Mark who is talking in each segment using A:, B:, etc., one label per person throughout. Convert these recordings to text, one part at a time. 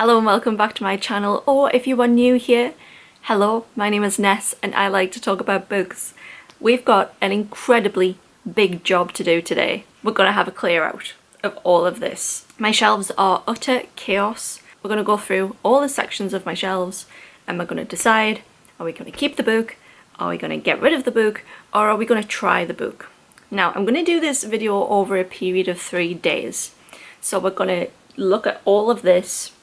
A: Hello and welcome back to my channel, or if you are new here, hello, my name is Ness and I like to talk about books. We've got an incredibly big job to do today. We're going to have a clear out of all of this. My shelves are utter chaos. We're going to go through all the sections of my shelves and we're going to decide, are we going to keep the book, are we going to get rid of the book, or are we going to try the book? Now, I'm going to do this video over a period of 3 days. So we're going to look at all of this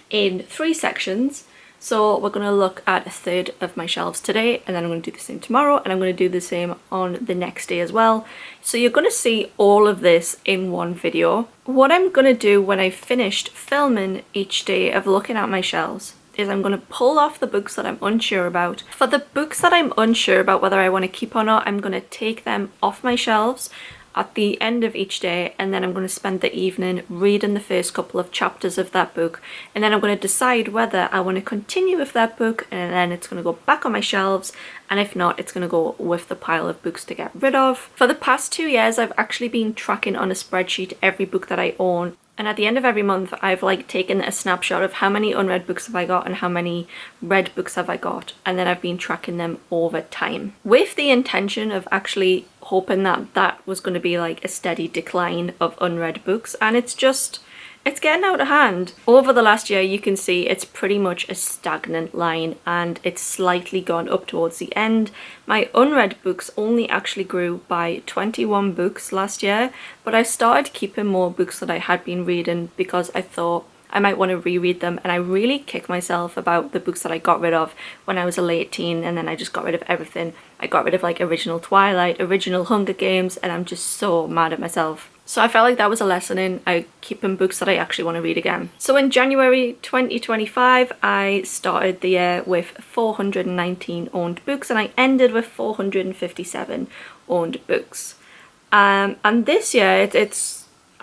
A: in 3 sections. So we're going to look at a third of my shelves today, and then I'm going to do the same tomorrow, and I'm going to do the same on the next day as well. So you're going to see all of this in one video. What I'm going to do when I've finished filming each day of looking at my shelves is I'm going to pull off the books that I'm unsure about. For the books that I'm unsure about whether I want to keep or not, I'm going to take them off my shelves at the end of each day, and then I'm going to spend the evening reading the first couple of chapters of that book, and then I'm going to decide whether I want to continue with that book, and then it's going to go back on my shelves, and if not, it's going to go with the pile of books to get rid of. For the past 2 years, I've actually been tracking on a spreadsheet every book that I own, and at the end of every month I've taken a snapshot of how many unread books have I got and how many read books have I got, and then I've been tracking them over time with the intention of actually hoping that that was going to be a steady decline of unread books, and it's getting out of hand. Over the last year you can see it's pretty much a stagnant line, and it's slightly gone up towards the end. My unread books only actually grew by 21 books last year, but I started keeping more books that I had been reading because I thought I might want to reread them, and I really kick myself about the books that I got rid of when I was a late teen, and then I just got rid of everything. I got rid of original Twilight, original Hunger Games, and I'm just so mad at myself. So I felt like that was a lesson in keeping books that I actually want to read again. So in January 2025, I started the year with 419 owned books, and I ended with 457 owned books. And this year,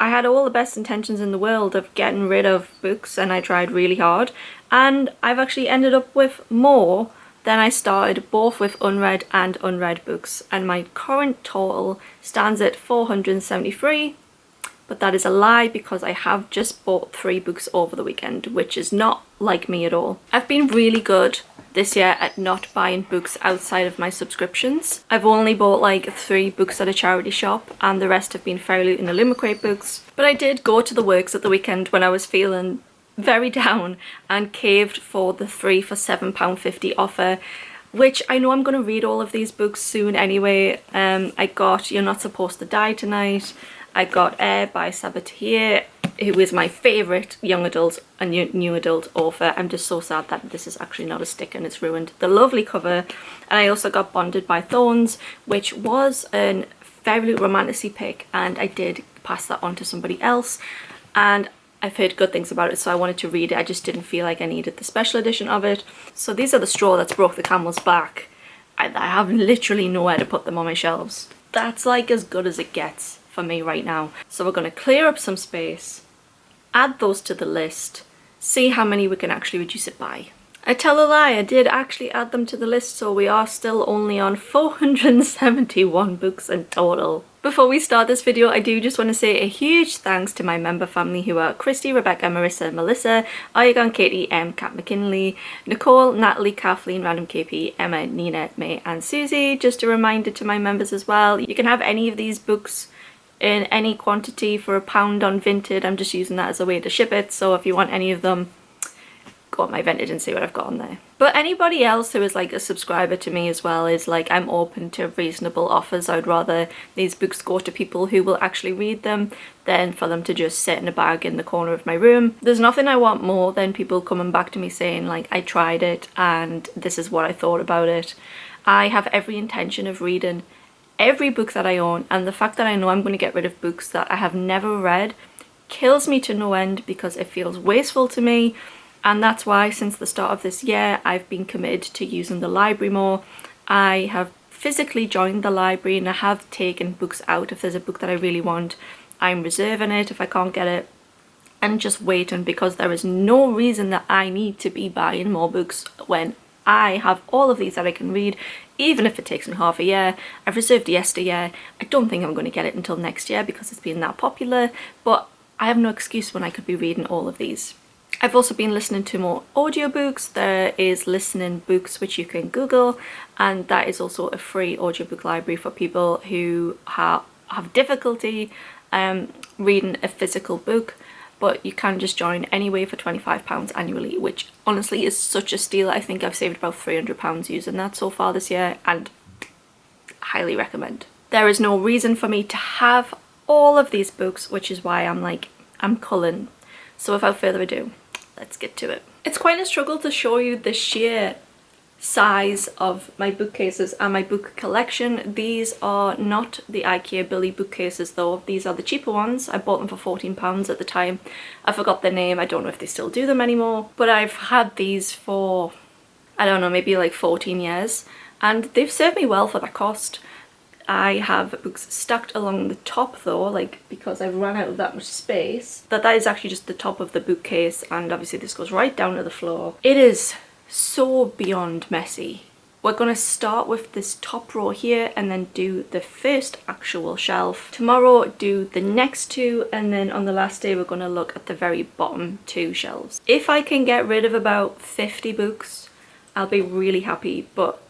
A: I had all the best intentions in the world of getting rid of books, and I tried really hard, and I've actually ended up with more than I started, both with unread and unread books, and my current total stands at 473, but that is a lie because I have just bought 3 books over the weekend, which is not like me at all. I've been really good this year at not buying books outside of my subscriptions. I've only bought 3 books at a charity shop, and the rest have been Fairly and Illumicrate books. But I did go to the works at the weekend when I was feeling very down and caved for the 3 for £7.50 offer, which I know I'm going to read all of these books soon anyway. I got You're Not Supposed to Die Tonight. I got Air by Sabatier, who is my favourite young adult and new adult author. I'm just so sad that this is actually not a sticker and it's ruined the lovely cover. And I also got Bonded by Thorns, which was a very romantic pick, and I did pass that on to somebody else, and I've heard good things about it, so I wanted to read it. I just didn't feel like I needed the special edition of it. So these are the straw that's broke the camel's back. I have literally nowhere to put them on my shelves. That's as good as it gets for me right now. So we're going to clear up some space, add those to the list, see how many we can actually reduce it by. I tell a lie, I did actually add them to the list, so we are still only on 471 books in total. Before we start this video, I do just want to say a huge thanks to my member family, who are Kristy, Rebecca, Marisa, Melissa, Aryagon, Caty, Kat, McKinley, Nicole, Natalie, Kathleen, RandomKP, Emma, Nina, May and Susie. Just a reminder to my members as well, you can have any of these books in any quantity for £1 on Vinted. I'm just using that as a way to ship it, so if you want any of them, go on my Vinted and see what I've got on there. But anybody else who is a subscriber to me as well is I'm open to reasonable offers. I'd rather these books go to people who will actually read them than for them to just sit in a bag in the corner of my room. There's nothing I want more than people coming back to me saying I tried it and this is what I thought about it. I have every intention of reading every book that I own, and the fact that I know I'm going to get rid of books that I have never read kills me to no end because it feels wasteful to me. And that's why since the start of this year I've been committed to using the library more. I have physically joined the library and I have taken books out. If there's a book that I really want, I'm reserving it if I can't get it, and just waiting, because there is no reason that I need to be buying more books when I have all of these that I can read, even if it takes me half a year. I've reserved yesteryear. I don't think I'm going to get it until next year because it's been that popular, but I have no excuse when I could be reading all of these. I've also been listening to more audiobooks. There is Listening Books, which you can Google, and that is also a free audiobook library for people who have difficulty reading a physical book, but you can just join anyway for £25 annually, which honestly is such a steal. I think I've saved about £300 using that so far this year, and highly recommend. There is no reason for me to have all of these books, which is why I'm culling. So without further ado, let's get to it. It's quite a struggle to show you the sheer size of my bookcases and my book collection. These are not the IKEA Billy bookcases though. These are the cheaper ones. I bought them for £14 at the time. I forgot their name. I don't know if they still do them anymore. But I've had these for, I don't know, maybe like 14 years. And they've served me well for that cost. I have books stacked along the top though, like because I've run out of that much space. That is actually just the top of the bookcase, and obviously this goes right down to the floor. It is so beyond messy. We're going to start with this top row here and then do the first actual shelf. Tomorrow do the next two, and then on the last day we're going to look at the very bottom two shelves. If I can get rid of about 50 books, I'll be really happy, but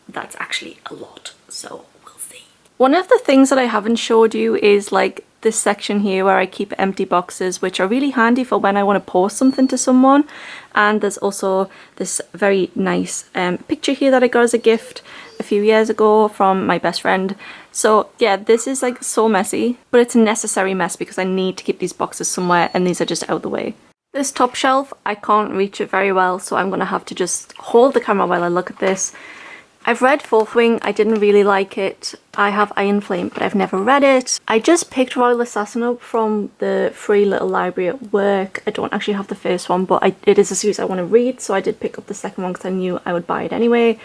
A: that's actually a lot, so we'll see. One of the things that I haven't showed you is like this section here where I keep empty boxes, which are really handy for when I want to post something to someone. And there's also this very nice picture here that I got as a gift a few years ago from my best friend. So yeah, this is like so messy, but it's a necessary mess because I need to keep these boxes somewhere, and these are just out of the way. This top shelf, I can't reach it very well, so I'm gonna have to just hold the camera while I look at this. I've read Fourth Wing, I didn't really like it. I have Iron Flame, but I've never read it. I just picked Royal Assassin up from the free little library at work. I don't actually have the first one, but it is a series I want to read, so I did pick up the second one because I knew I would buy it anyway.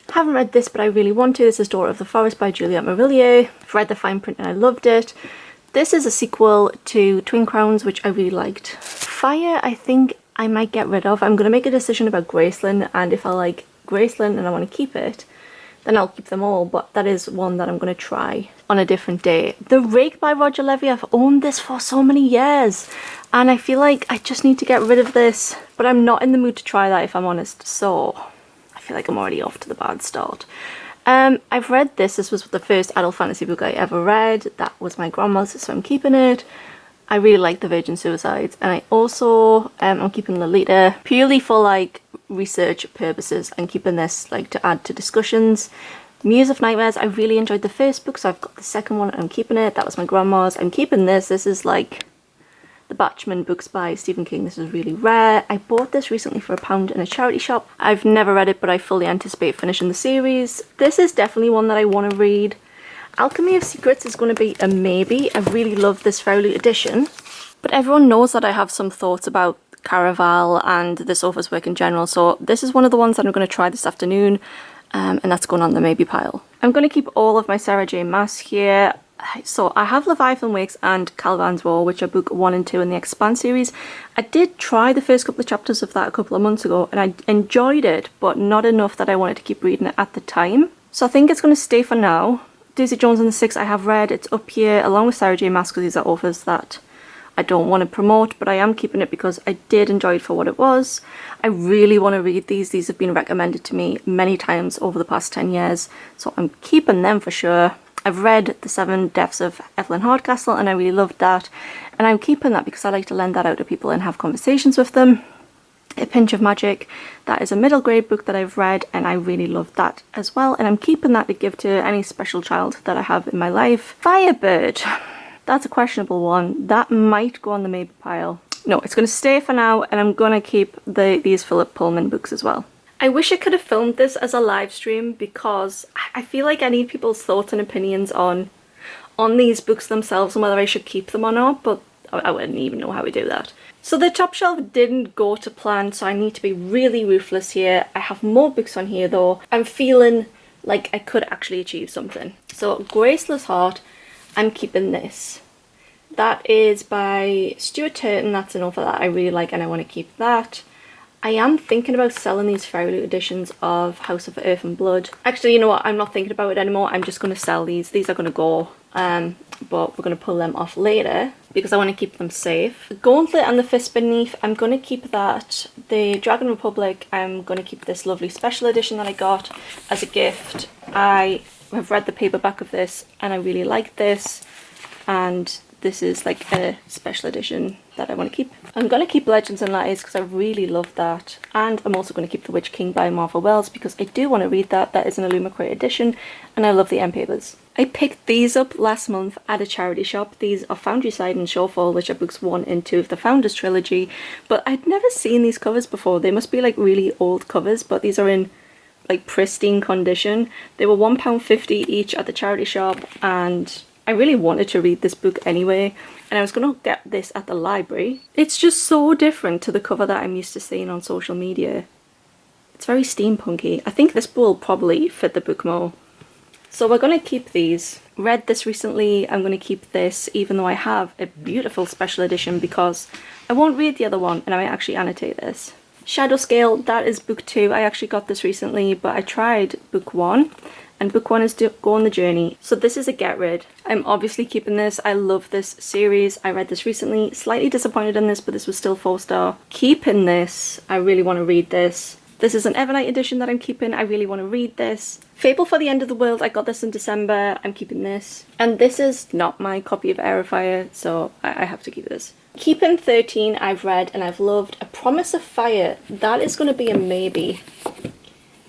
A: I haven't read this, but I really want to. This is Daughter of the Forest by Juliette Marillier. I've read the fine print and I loved it. This is a sequel to Twin Crowns, which I really liked. Fire, I think I might get rid of. I'm going to make a decision about Graceland, and if I like Graceland and I want to keep it, then I'll keep them all, but that is one that I'm going to try on a different day. The Rake by Roger Levy, I've owned this for so many years and I feel like I just need to get rid of this, but I'm not in the mood to try that if I'm honest, so I feel like I'm already off to the bad start. I've read this. This was the first adult fantasy book I ever read. That was my grandma's, so I'm keeping it. I really like The Virgin Suicides, and I also I'm keeping Lolita purely for like research purposes. I'm keeping this like to add to discussions. Muse of Nightmares, I really enjoyed the first book, so I've got the second one and I'm keeping it. That was my grandma's. I'm keeping this. This is like the Batchman books by Stephen King. This is really rare. I bought this recently for £1 in a charity shop. I've never read it, but I fully anticipate finishing the series. This is definitely one that I want to read. Alchemy of Secrets is going to be a maybe. I really love this Fowley edition, but everyone knows that I have some thoughts about Caraval and the Sofa's work in general, so this is one of the ones that I'm going to try this afternoon, and that's going on the maybe pile. I'm going to keep all of my Sarah J Maas here. So I have Leviathan Wakes and Caliban's War, which are book 1 and 2 in the Expanse series. I did try the first couple of chapters of that a couple of months ago and I enjoyed it, but not enough that I wanted to keep reading it at the time. So I think it's going to stay for now. Daisy Jones and the Six I have read. It's up here along with Sarah J Maas because these are authors that I don't want to promote, but I am keeping it because I did enjoy it for what it was. I really want to read these. These have been recommended to me many times over the past 10 years, so I'm keeping them for sure. I've read The Seven Deaths of Evelyn Hardcastle and I really loved that, and I'm keeping that because I like to lend that out to people and have conversations with them. A Pinch of Magic, that is a middle grade book that I've read and I really loved that as well, and I'm keeping that to give to any special child that I have in my life. Firebird, that's a questionable one. That might go on the maybe pile. No, it's going to stay for now, and I'm going to keep these Philip Pullman books as well. I wish I could have filmed this as a live stream because I feel like I need people's thoughts and opinions on these books themselves and whether I should keep them or not, but I wouldn't even know how we do that. So the top shelf didn't go to plan, so I need to be really ruthless here. I have more books on here though. I'm feeling like I could actually achieve something. So Graceless Heart, I'm keeping this. That is by Stuart Turton. That's an author that I really like and I want to keep that. I am thinking about selling these fairy loot editions of House of Earth and Blood. Actually, you know what? I'm not thinking about it anymore. I'm just going to sell these. These are going to go, but we're going to pull them off later. because I want to keep them safe. The Gauntlet and the Fist Beneath, I'm going to keep that. The Dragon Republic, I'm going to keep this lovely special edition that I got as a gift. I have read the paperback of this and I really like this, and this is like a special edition that I want to keep. I'm going to keep Legends and Letters because I really love that, and I'm also going to keep The Witch King by Martha Wells because I do want to read that. That is an Illumicrate edition and I love the end papers. I picked these up last month at a charity shop. These are Foundryside and Shawfall, which are books 1 and 2 of the Founders trilogy, but I'd never seen these covers before. They must be like really old covers, but these are in like pristine condition. They were £1.50 each at the charity shop, and I really wanted to read this book anyway, and I was going to get this at the library. It's just so different to the cover that I'm used to seeing on social media. It's very steampunky. I think this will probably fit the book more. So we're going to keep these. Read this recently, I'm going to keep this even though I have a beautiful special edition because I won't read the other one and I might actually annotate this. Shadow Scale, that is book 2. I actually got this recently, but I tried book 1. And book 1 is Go on the Journey. So this is a get rid. I'm obviously keeping this. I love this series. I read this recently. Slightly disappointed in this, but this was still 4-star. Keeping this. I really want to read this. This is an Evernight edition that I'm keeping. I really want to read this. Fable for the End of the World. I got this in December. I'm keeping this. And this is not my copy of Air of Fire, so I have to keep this. Keeping 13 I've read and I've loved. A Promise of Fire. That is going to be a maybe.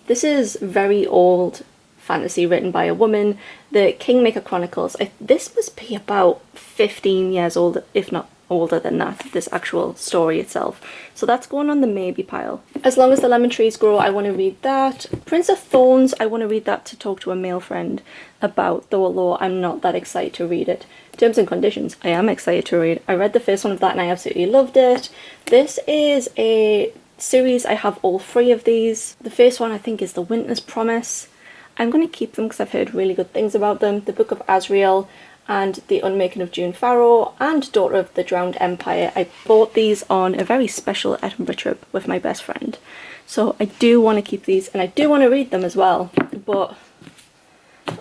A: This is very old fantasy written by a woman. The Kingmaker Chronicles. This must be about 15 years old, if not older than that, this actual story itself. So that's going on the maybe pile. As Long as the Lemon Trees Grow, I want to read that. Prince of Thorns, I want to read that to talk to a male friend about, though although I'm not that excited to read it. Terms and Conditions, I am excited to read. I read the first one of that and I absolutely loved it. This is a series, I have all 3 of these. The first one I think is The Winter's Promise. I'm going to keep them because I've heard really good things about them. The Book of Azrael and The Unmaking of June Farrow and Daughter of the Drowned Empire. I bought these on a very special Edinburgh trip with my best friend. So I do want to keep these and I do want to read them as well. But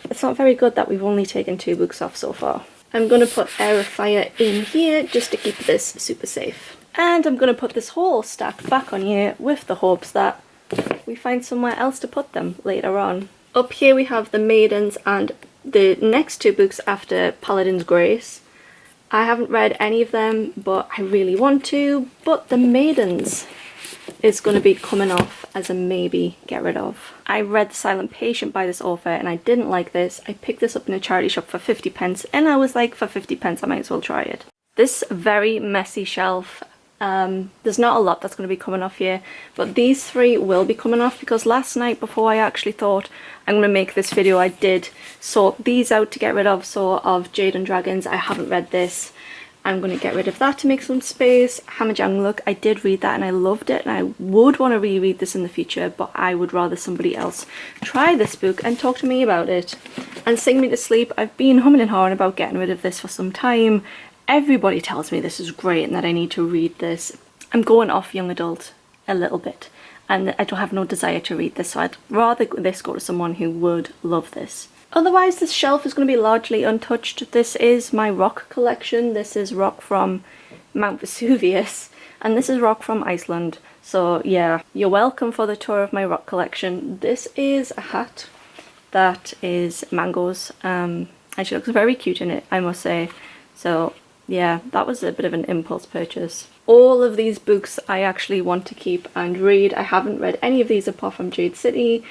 A: it's not very good that we've only taken 2 books off so far. I'm going to put Air of Fire in here just to keep this super safe. And I'm going to put this whole stack back on here with the hopes that we find somewhere else to put them later on. Up here we have The Maidens and the next 2 books after Paladin's Grace. I haven't read any of them, but I really want to. But The Maidens is going to be coming off as a maybe get rid of. I read The Silent Patient by this author and I didn't like this. I picked this up in a charity shop for 50 pence and I was like, for 50 pence I might as well try it. This very messy shelf. There's not a lot that's going to be coming off here, but these 3 will be coming off because last night before I actually thought I'm going to make this video, I did sort these out to get rid of. So of Jade and Dragons, I haven't read this. I'm going to get rid of that to make some space. Hammerjang Look, I did read that and I loved it and I would want to reread this in the future, but I would rather somebody else try this book and talk to me about it. And Sing Me to Sleep, I've been humming and hawing about getting rid of this for some time. Everybody tells me this is great and that I need to read this. I'm going off young adult a little bit and I don't have no desire to read this, so I'd rather this go to someone who would love this. Otherwise this shelf is going to be largely untouched. This is my rock collection. This is rock from Mount Vesuvius and this is rock from Iceland. So yeah, you're welcome for the tour of my rock collection. This is a hat that is mangoes. And she looks very cute in it, I must say. So yeah, that was a bit of an impulse purchase. All of these books I actually want to keep and read. I haven't read any of these apart from Jade City.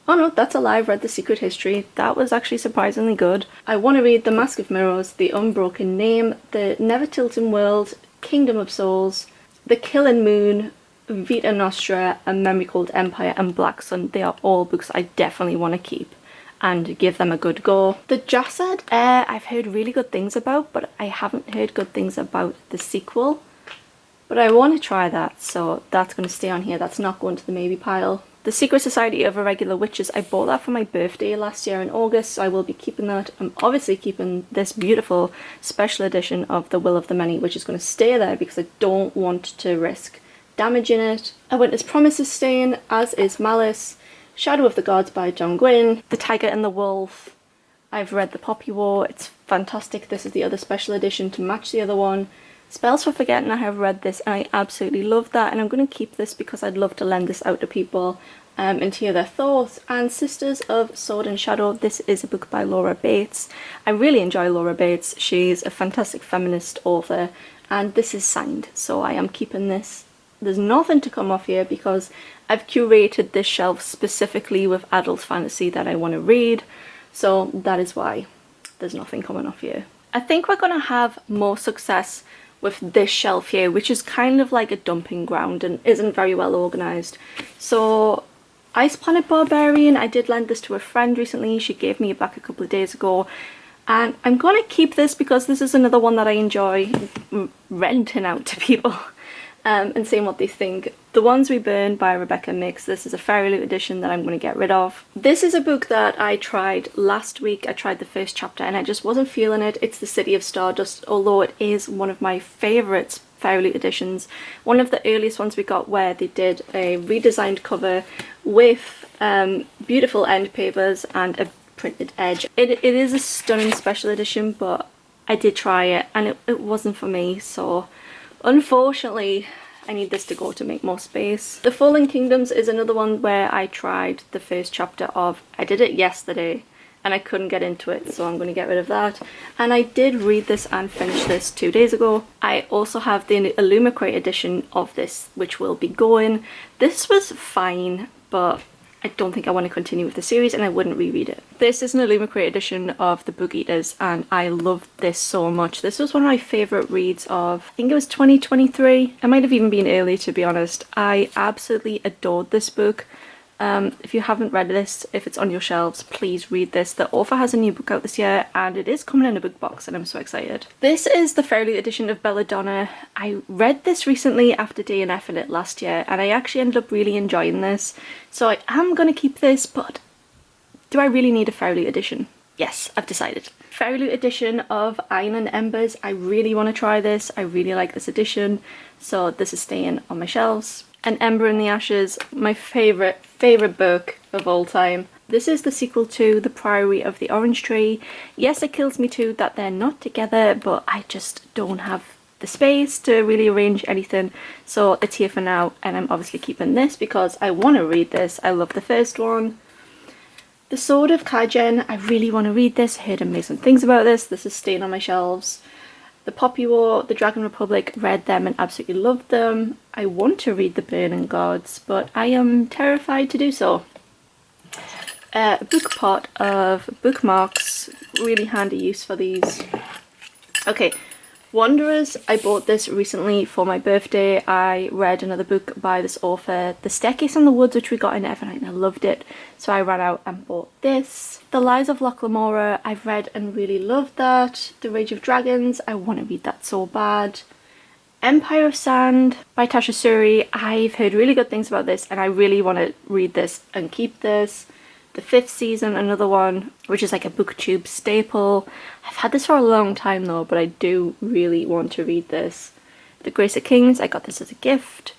A: Oh no, that's a lie, I've read The Secret History. That was actually surprisingly good. I want to read The Mask of Mirrors, The Unbroken Name, The Never Tilting World, Kingdom of Souls, The Killing Moon, Vita Nostra, A Memory Called Empire, and Black Sun. They are all books I definitely want to keep and give them a good go. The Jassad Air I've heard really good things about, but I haven't heard good things about the sequel. But I want to try that, so that's going to stay on here. That's not going to the maybe pile. The Secret Society of Irregular Witches, I bought that for my birthday last year in August, so I will be keeping that. I'm obviously keeping this beautiful special edition of The Will of the Many, which is going to stay there because I don't want to risk damaging it. A Winter's Promise is staying, as is Malice. Shadow of the Gods by John Gwynne. The Tiger and the Wolf, I've read The Poppy War, it's fantastic. This is the other special edition to match the other one. Spells for Forgetting, I have read this and I absolutely love that, and I'm going to keep this because I'd love to lend this out to people and to hear their thoughts. And Sisters of Sword and Shadow, this is a book by Laura Bates. I really enjoy Laura Bates. She's a fantastic feminist author, and this is signed, so I am keeping this. There's nothing to come off here because I've curated this shelf specifically with adult fantasy that I want to read, so that is why there's nothing coming off here. I think we're going to have more success with this shelf here, which is kind of like a dumping ground and isn't very well organised. So Ice Planet Barbarian, I did lend this to a friend recently. She gave me it back a couple of days ago, and I'm going to keep this because this is another one that I enjoy renting out to people and seeing what they think. The Ones We Burn by Rebecca Mix. This is a Fairy Loot edition that I'm going to get rid of. This is a book that I tried last week. I tried the first chapter and I just wasn't feeling it. It's The City of Stardust, although it is one of my favourites Fairy Loot editions. One of the earliest ones we got where they did a redesigned cover with beautiful end papers and a printed edge. It is a stunning special edition, but I did try it and it wasn't for me, so unfortunately I need this to go to make more space. The Fallen Kingdoms is another one where I tried the first chapter of. I did it yesterday and I couldn't get into it, so I'm going to get rid of that. And I did read this and finish this 2 days ago. I also have the Illumicrate edition of this, which will be going. This was fine, but I don't think I want to continue with the series and I wouldn't reread it. This is an Illumicrate edition of The Book Eaters and I loved this so much. This was one of my favourite reads of, I think it was 2023. It might have even been early, to be honest. I absolutely adored this book. If you haven't read this, if it's on your shelves, please read this. The author has a new book out this year and it is coming in a book box and I'm so excited. This is the Fairy Loot edition of Belladonna. I read this recently after DNFing it last year and I actually ended up really enjoying this. So I am going to keep this, but do I really need a Fairy Loot edition? Yes, I've decided. Fairy Loot edition of Iron and Embers. I really want to try this. I really like this edition. So this is staying on my shelves. An Ember in the Ashes, my favourite book of all time. This is the sequel to The Priory of the Orange Tree. Yes, it kills me too that they're not together, but I just don't have the space to really arrange anything. So it's here for now, and I'm obviously keeping this because I want to read this. I love the first one. The Sword of Kaijen, I really want to read this. I heard amazing things about this. This is staying on my shelves. The Poppy War, the Dragon Republic, read them and absolutely loved them. I want to read The Burning Gods, but I am terrified to do so. A book pot of bookmarks, really handy use for these. Okay, Wanderers, I bought this recently for my birthday. I read another book by this author, The Staircase in the Woods, which we got in Evernight, and I loved it. So I ran out and bought this. The Lies of Loch Lamora, I've read and really loved that. The Rage of Dragons, I want to read that so bad. Empire of Sand by Tasha Suri, I've heard really good things about this and I really want to read this and keep this. The Fifth Season, another one, which is like a Booktube staple. I've had this for a long time though, but I do really want to read this. The Grace of Kings, I got this as a gift,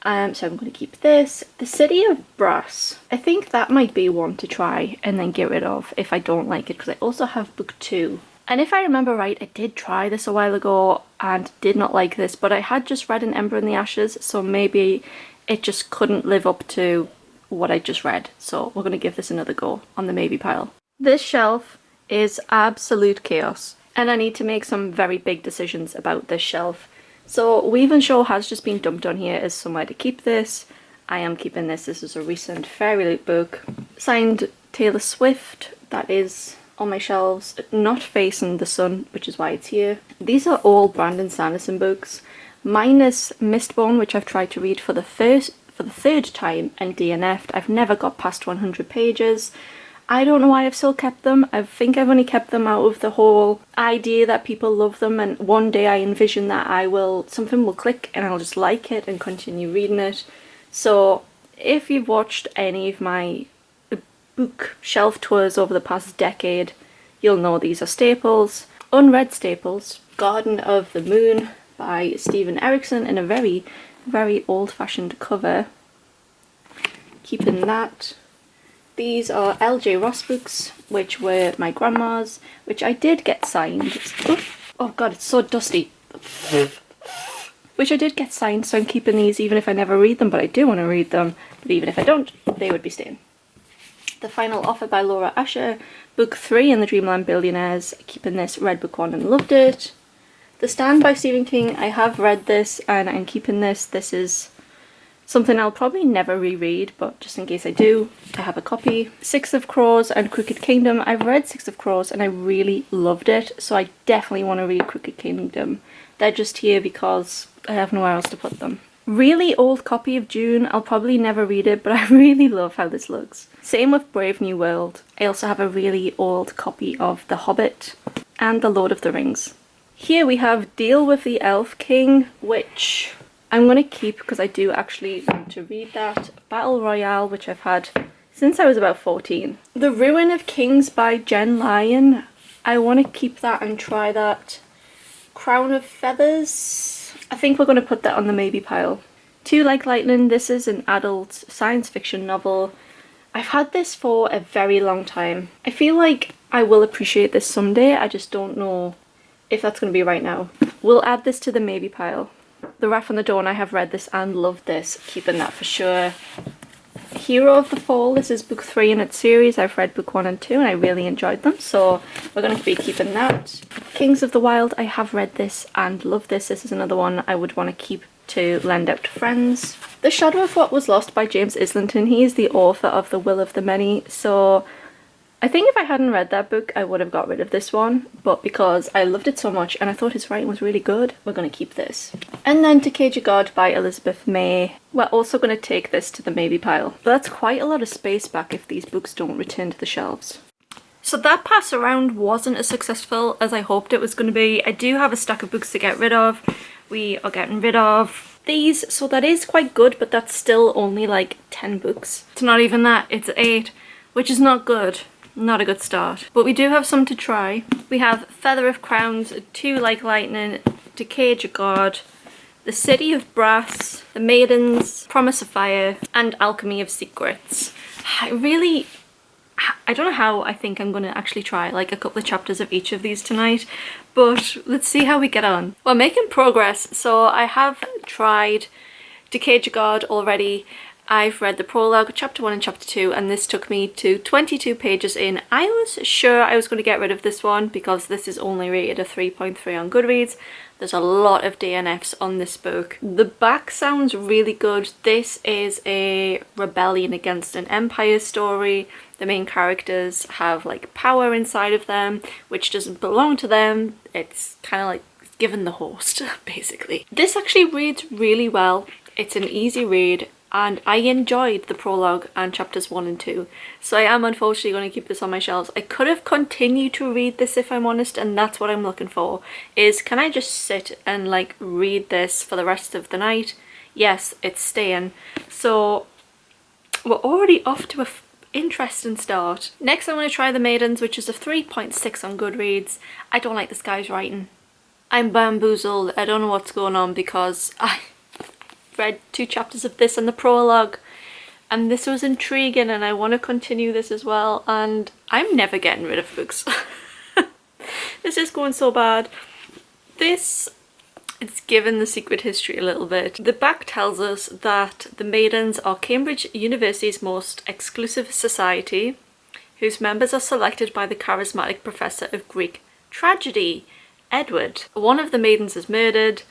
A: so I'm going to keep this. The City of Brass, I think that might be one to try and then get rid of if I don't like it, because I also have book 2. And if I remember right, I did try this a while ago and did not like this, but I had just read An Ember in the Ashes, so maybe it just couldn't live up to what I just read, so we're going to give this another go on the maybe pile. This shelf is absolute chaos and I need to make some very big decisions about this shelf. So Weave and Show has just been dumped on here as somewhere to keep this. I am keeping this. This is a recent Fairy Loot book. Signed Taylor Swift, that is on my shelves, not facing the sun, which is why it's here. These are all Brandon Sanderson books, minus Mistborn, which I've tried to read for the third time and DNF'd. I've never got past 100 pages. I don't know why I've still kept them. I think I've only kept them out of the whole idea that people love them, and one day I envision that something will click and I'll just like it and continue reading it. So if you've watched any of my book shelf tours over the past decade, you'll know these are staples. Unread staples. Garden of the Moon by Stephen Erickson in a very old-fashioned cover. Keeping that. These are LJ Ross books, which were my grandma's, which I did get signed. Oh god, it's so dusty. Which I did get signed, so I'm keeping these even if I never read them, but I do want to read them. But even if I don't, they would be staying. The Final Offer by Laura Asher, book 3 in the Dreamland Billionaires. Keeping this, read book 1 and loved it. The Stand by Stephen King, I have read this and I'm keeping this. This is something I'll probably never reread, but just in case I do, I have a copy. Six of Crows and Crooked Kingdom. I've read Six of Crows and I really loved it, so I definitely want to read Crooked Kingdom. They're just here because I have nowhere else to put them. Really old copy of Dune. I'll probably never read it, but I really love how this looks. Same with Brave New World. I also have a really old copy of The Hobbit and The Lord of the Rings. Here we have Deal with the Elf King, which I'm going to keep because I do actually want to read that. Battle Royale, which I've had since I was about 14. The Ruin of Kings by Jen Lyon. I want to keep that and try that. Crown of Feathers. I think we're going to put that on the maybe pile. Two Like Lightning. This is an adult science fiction novel. I've had this for a very long time. I feel like I will appreciate this someday. I just don't know if that's going to be right now. We'll add this to the maybe pile. The Wrath on the Dawn. I have read this and loved this. Keeping that for sure. Hero of the Fall. This is book 3 in its series. I've read book 1 and 2 and I really enjoyed them, so we're going to be keeping that. Kings of the Wild. I have read this and loved this. This is another one I would want to keep to lend out to friends. The Shadow of What Was Lost by James Islington. He is the author of The Will of the Many, so I think if I hadn't read that book I would have got rid of this one, but because I loved it so much and I thought his writing was really good, we're going to keep this. And then To Cage a God by Elizabeth May. We're also going to take this to the maybe pile. But that's quite a lot of space back if these books don't return to the shelves. So that pass around wasn't as successful as I hoped it was going to be. I do have a stack of books to get rid of. We are getting rid of these, so that is quite good, but that's still only like 10 books. It's not even that, it's 8, which is not good. Not a good start. But we do have some to try. We have Feather of Crowns, Two Like Lightning, To Cage a God, The City of Brass, The Maidens, Promise of Fire, and Alchemy of Secrets. I don't know how I think I'm going to actually try like a couple of chapters of each of these tonight, but let's see how we get on. We're making progress. So I have tried To Cage a God already. I've read the prologue, chapter 1 and chapter 2, and this took me to 22 pages in. I was sure I was going to get rid of this one because this is only rated a 3.3 on Goodreads. There's a lot of DNFs on this book. The back sounds really good. This is a rebellion against an empire story. The main characters have like power inside of them, which doesn't belong to them. It's kind of like given the host, basically. This actually reads really well. It's an easy read. And I enjoyed the prologue and chapters 1 and 2. So I am unfortunately going to keep this on my shelves. I could have continued to read this if I'm honest, and that's what I'm looking for. Is can I just sit and like read this for the rest of the night? Yes, it's staying. So we're already off to a interesting start. Next I'm going to try The Maidens, which is a 3.6 on Goodreads. I don't like this guy's writing. I'm bamboozled. I don't know what's going on because I read 2 chapters of this and the prologue and this was intriguing and I want to continue this as well, and I'm never getting rid of books. This is going so bad. This, it's given the secret history a little bit. The back tells us that the Maidens are Cambridge University's most exclusive society whose members are selected by the charismatic professor of Greek tragedy, Edward. One of the Maidens is murdered.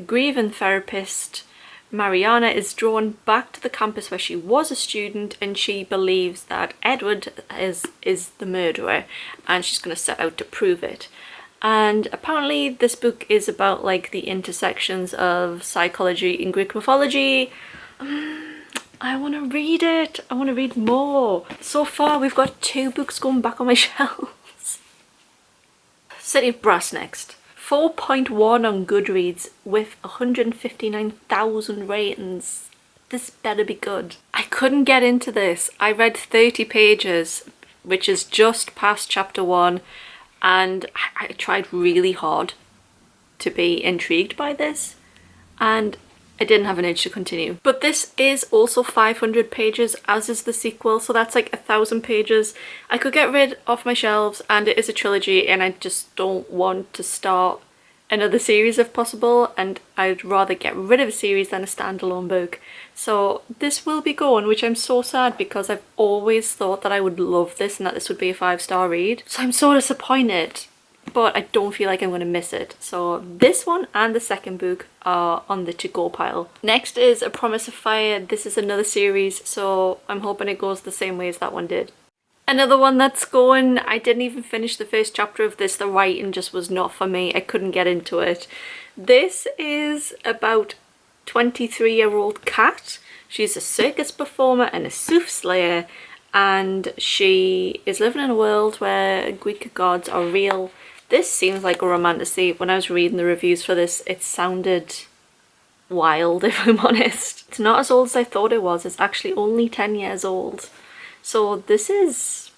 A: Grieving therapist Mariana is drawn back to the campus where she was a student, and she believes that Edward is the murderer and she's going to set out to prove it. And apparently this book is about like the intersections of psychology and Greek mythology. I want to read it. I want to read more. So far we've got 2 books going back on my shelves. City of Brass next. 4.1 on Goodreads with 159,000 ratings. This better be good. I couldn't get into this. I read 30 pages, which is just past chapter 1, and I tried really hard to be intrigued by this, and I didn't have an urge to continue. But this is also 500 pages, as is the sequel, so that's like 1,000 pages. I could get rid off my shelves, and it is a trilogy, and I just don't want to start another series if possible, and I'd rather get rid of a series than a standalone book. So this will be gone, which I'm so sad, because I've always thought that I would love this and that this would be a 5-star read. So I'm so disappointed, but I don't feel like I'm going to miss it. So this one and the second book are on the to-go pile. Next is A Promise of Fire. This is another series, so I'm hoping it goes the same way as that one did. Another one that's going, I didn't even finish the first chapter of this. The writing just was not for me. I couldn't get into it. This is about 23-year-old Cat. She's a circus performer and a soothsayer, and she is living in a world where Greek gods are real. This seems like a romantasy. When I was reading the reviews for this, it sounded wild, if I'm honest. It's not as old as I thought it was. It's actually only 10 years old. So this is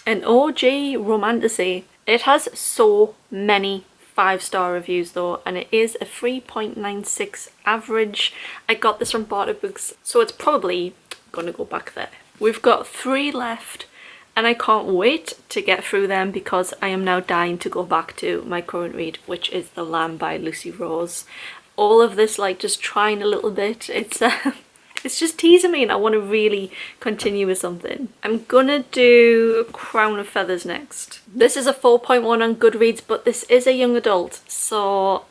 A: an OG romantasy. It has so many 5-star reviews though, and it is a 3.96 average. I got this from Barter Books, so it's probably gonna go back there. We've got 3 left, and I can't wait to get through them, because I am now dying to go back to my current read, which is The Lamb by Lucy Rose. All of this, like, just trying a little bit, it's just teasing me, and I want to really continue with something. I'm gonna do Crown of Feathers next. This is a 4.1 on Goodreads, but this is a young adult, so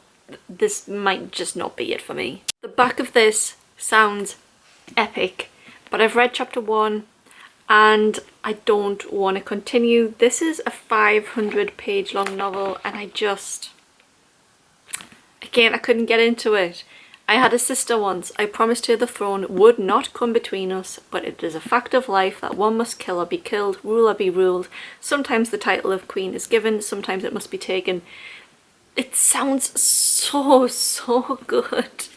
A: this might just not be it for me. The back of this sounds epic, but I've read chapter 1 and I don't want to continue. This is a 500-page long novel, and again, I couldn't get into it. I had a sister once. I promised her the throne would not come between us, but it is a fact of life that one must kill or be killed, rule or be ruled. Sometimes the title of queen is given, sometimes it must be taken. It sounds so good.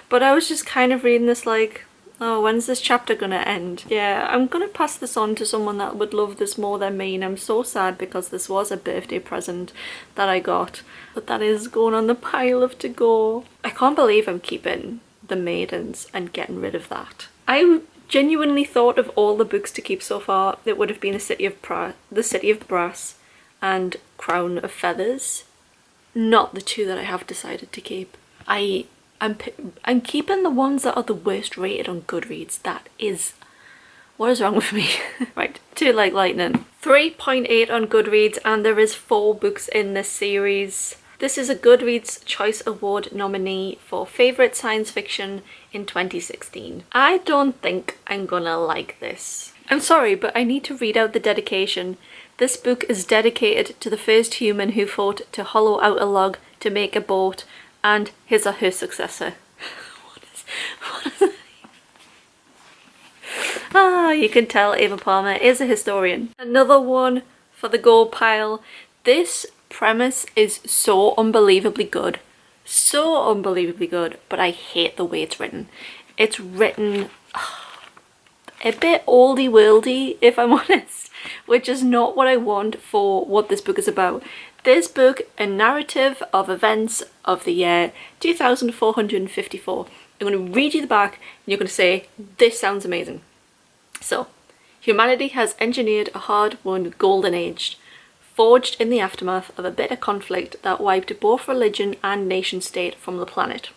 A: But I was just kind of reading this like, oh, when's this chapter gonna end? Yeah, I'm gonna pass this on to someone that would love this more than me, and I'm so sad because this was a birthday present that I got. But that is going on the pile of to go. I can't believe I'm keeping The Maidens and getting rid of that. I genuinely thought of all the books to keep so far, it would have been The City of Brass and Crown of Feathers. Not the 2 that I have decided to keep. I'm keeping the ones that are the worst rated on Goodreads. What is wrong with me? Right, 2 like lightning. 3.8 on Goodreads, and there is 4 books in this series. This is a Goodreads Choice Award nominee for Favourite Science Fiction in 2016. I don't think I'm gonna like this. I'm sorry, but I need to read out the dedication. This book is dedicated to the first human who fought to hollow out a log to make a boat, and his or her successor. What is it? Ah, you can tell Ava Palmer is a historian. Another one for the gold pile. This premise is so unbelievably good. So unbelievably good, but I hate the way it's written. It's written a bit oldie worldy, if I'm honest, which is not what I want for what this book is about. This book, a narrative of events of the year 2454. I'm going to read you the back, and you're going to say, this sounds amazing. So, humanity has engineered a hard-won golden age, forged in the aftermath of a bitter conflict that wiped both religion and nation-state from the planet.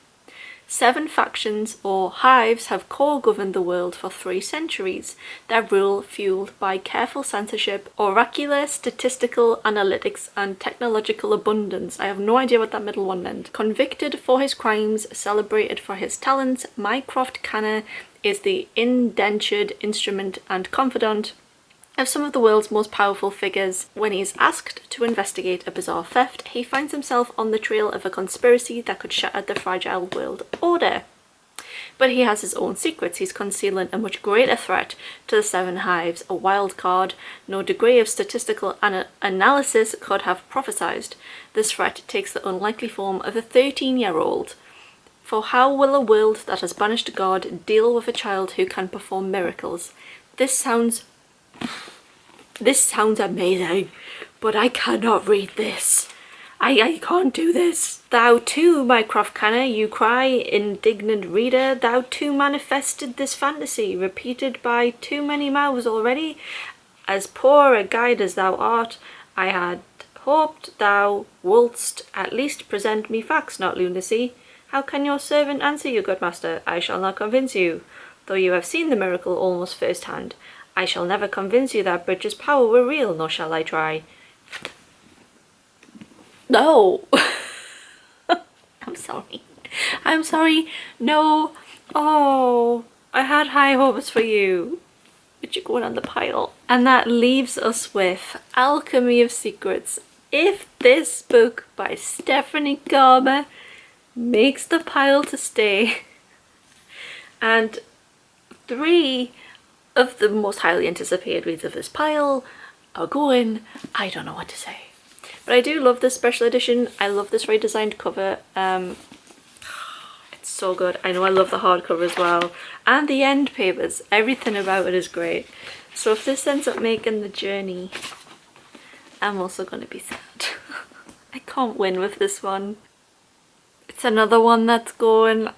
A: 7 factions or hives have co-governed the world for 3 centuries, their rule fueled by careful censorship, oracular statistical analytics and technological abundance. I have no idea what that middle one meant. Convicted for his crimes, celebrated for his talents, Mycroft Canner is the indentured instrument and confidant of some of the world's most powerful figures. When he is asked to investigate a bizarre theft, he finds himself on the trail of a conspiracy that could shatter the fragile world order. But he has his own secrets. He's concealing a much greater threat to the 7 hives, a wild card no degree of statistical analysis could have prophesied. This threat takes the unlikely form of a 13-year-old. For how will a world that has banished God deal with a child who can perform miracles? This sounds amazing, but I cannot read this. I can't do this. Thou too, my craft canner, you cry, indignant reader, thou too manifested this fantasy, repeated by too many mouths already. As poor a guide as thou art, I had hoped thou wouldst at least present me facts, not lunacy. How can your servant answer you, good master? I shall not convince you, though you have seen the miracle almost first hand. I shall never convince you that Bridget's power were real, nor shall I try. No. I'm sorry. I'm sorry. No. Oh, I had high hopes for you. But you're going on the pile. And that leaves us with Alchemy of Secrets. If this book by Stephanie Garber makes the pile to stay, and 3 of the most highly anticipated reads of this pile are going, I don't know what to say. But I do love this special edition. I love this redesigned cover. It's so good. I know I love the hardcover as well. And the end papers. Everything about it is great. So if this ends up making the journey, I'm also going to be sad. I can't win with this one. It's another one that's going...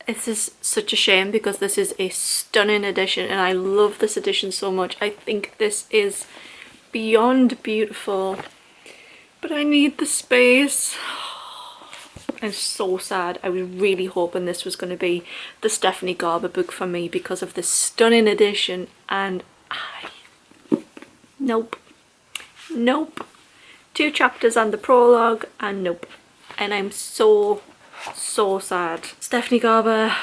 A: This is such a shame because this is a stunning edition and I love this edition so much. I think this is beyond beautiful. But I need the space. I'm so sad. I was really hoping this was going to be the Stephanie Garber book for me because of this stunning edition, and nope. Nope. 2 chapters and the prologue, and nope. And I'm so sad. Stephanie Garber,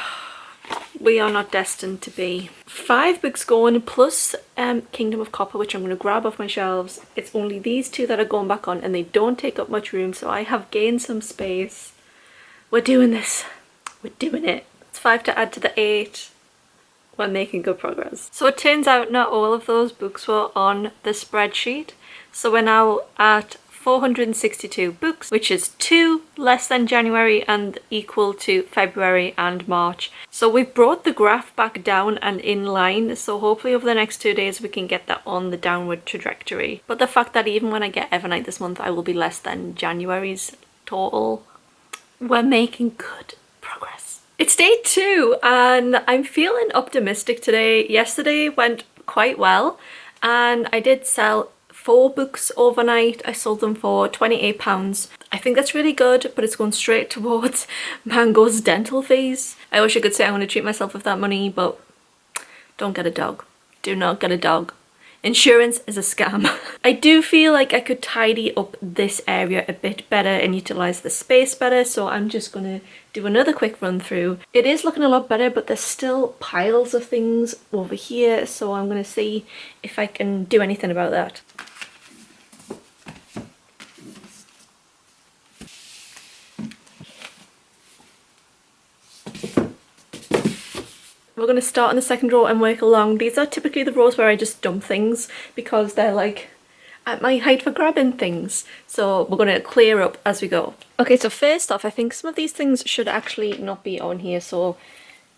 A: we are not destined to be. 5 books going, plus Kingdom of Copper, which I'm going to grab off my shelves. It's only these 2 that are going back on and they don't take up much room, so I have gained some space. We're doing this. We're doing it. It's 5 to add to the 8. We're making good progress. So it turns out not all of those books were on the spreadsheet. So we're now at 462 books, which is 2 less than January and equal to February and March. So we've brought the graph back down and in line, so hopefully over the next 2 days we can get that on the downward trajectory. But the fact that even when I get Evernight this month I will be less than January's total, we're making good progress. It's day 2 and I'm feeling optimistic today. Yesterday went quite well and I did sell 4 books overnight. I sold them for £28. I think that's really good, but it's going straight towards Mango's dental fees. I wish I could say I'm going to treat myself with that money, but don't get a dog. Do not get a dog. Insurance is a scam. I do feel like I could tidy up this area a bit better and utilise the space better, so I'm just going to do another quick run through. It is looking a lot better, but there's still piles of things over here, so I'm going to see if I can do anything about that. We're going to start in the second row and work along. These are typically the rows where I just dump things because they're like at my height for grabbing things. So we're going to clear up as we go. Okay, so first off, I think some of these things should actually not be on here. So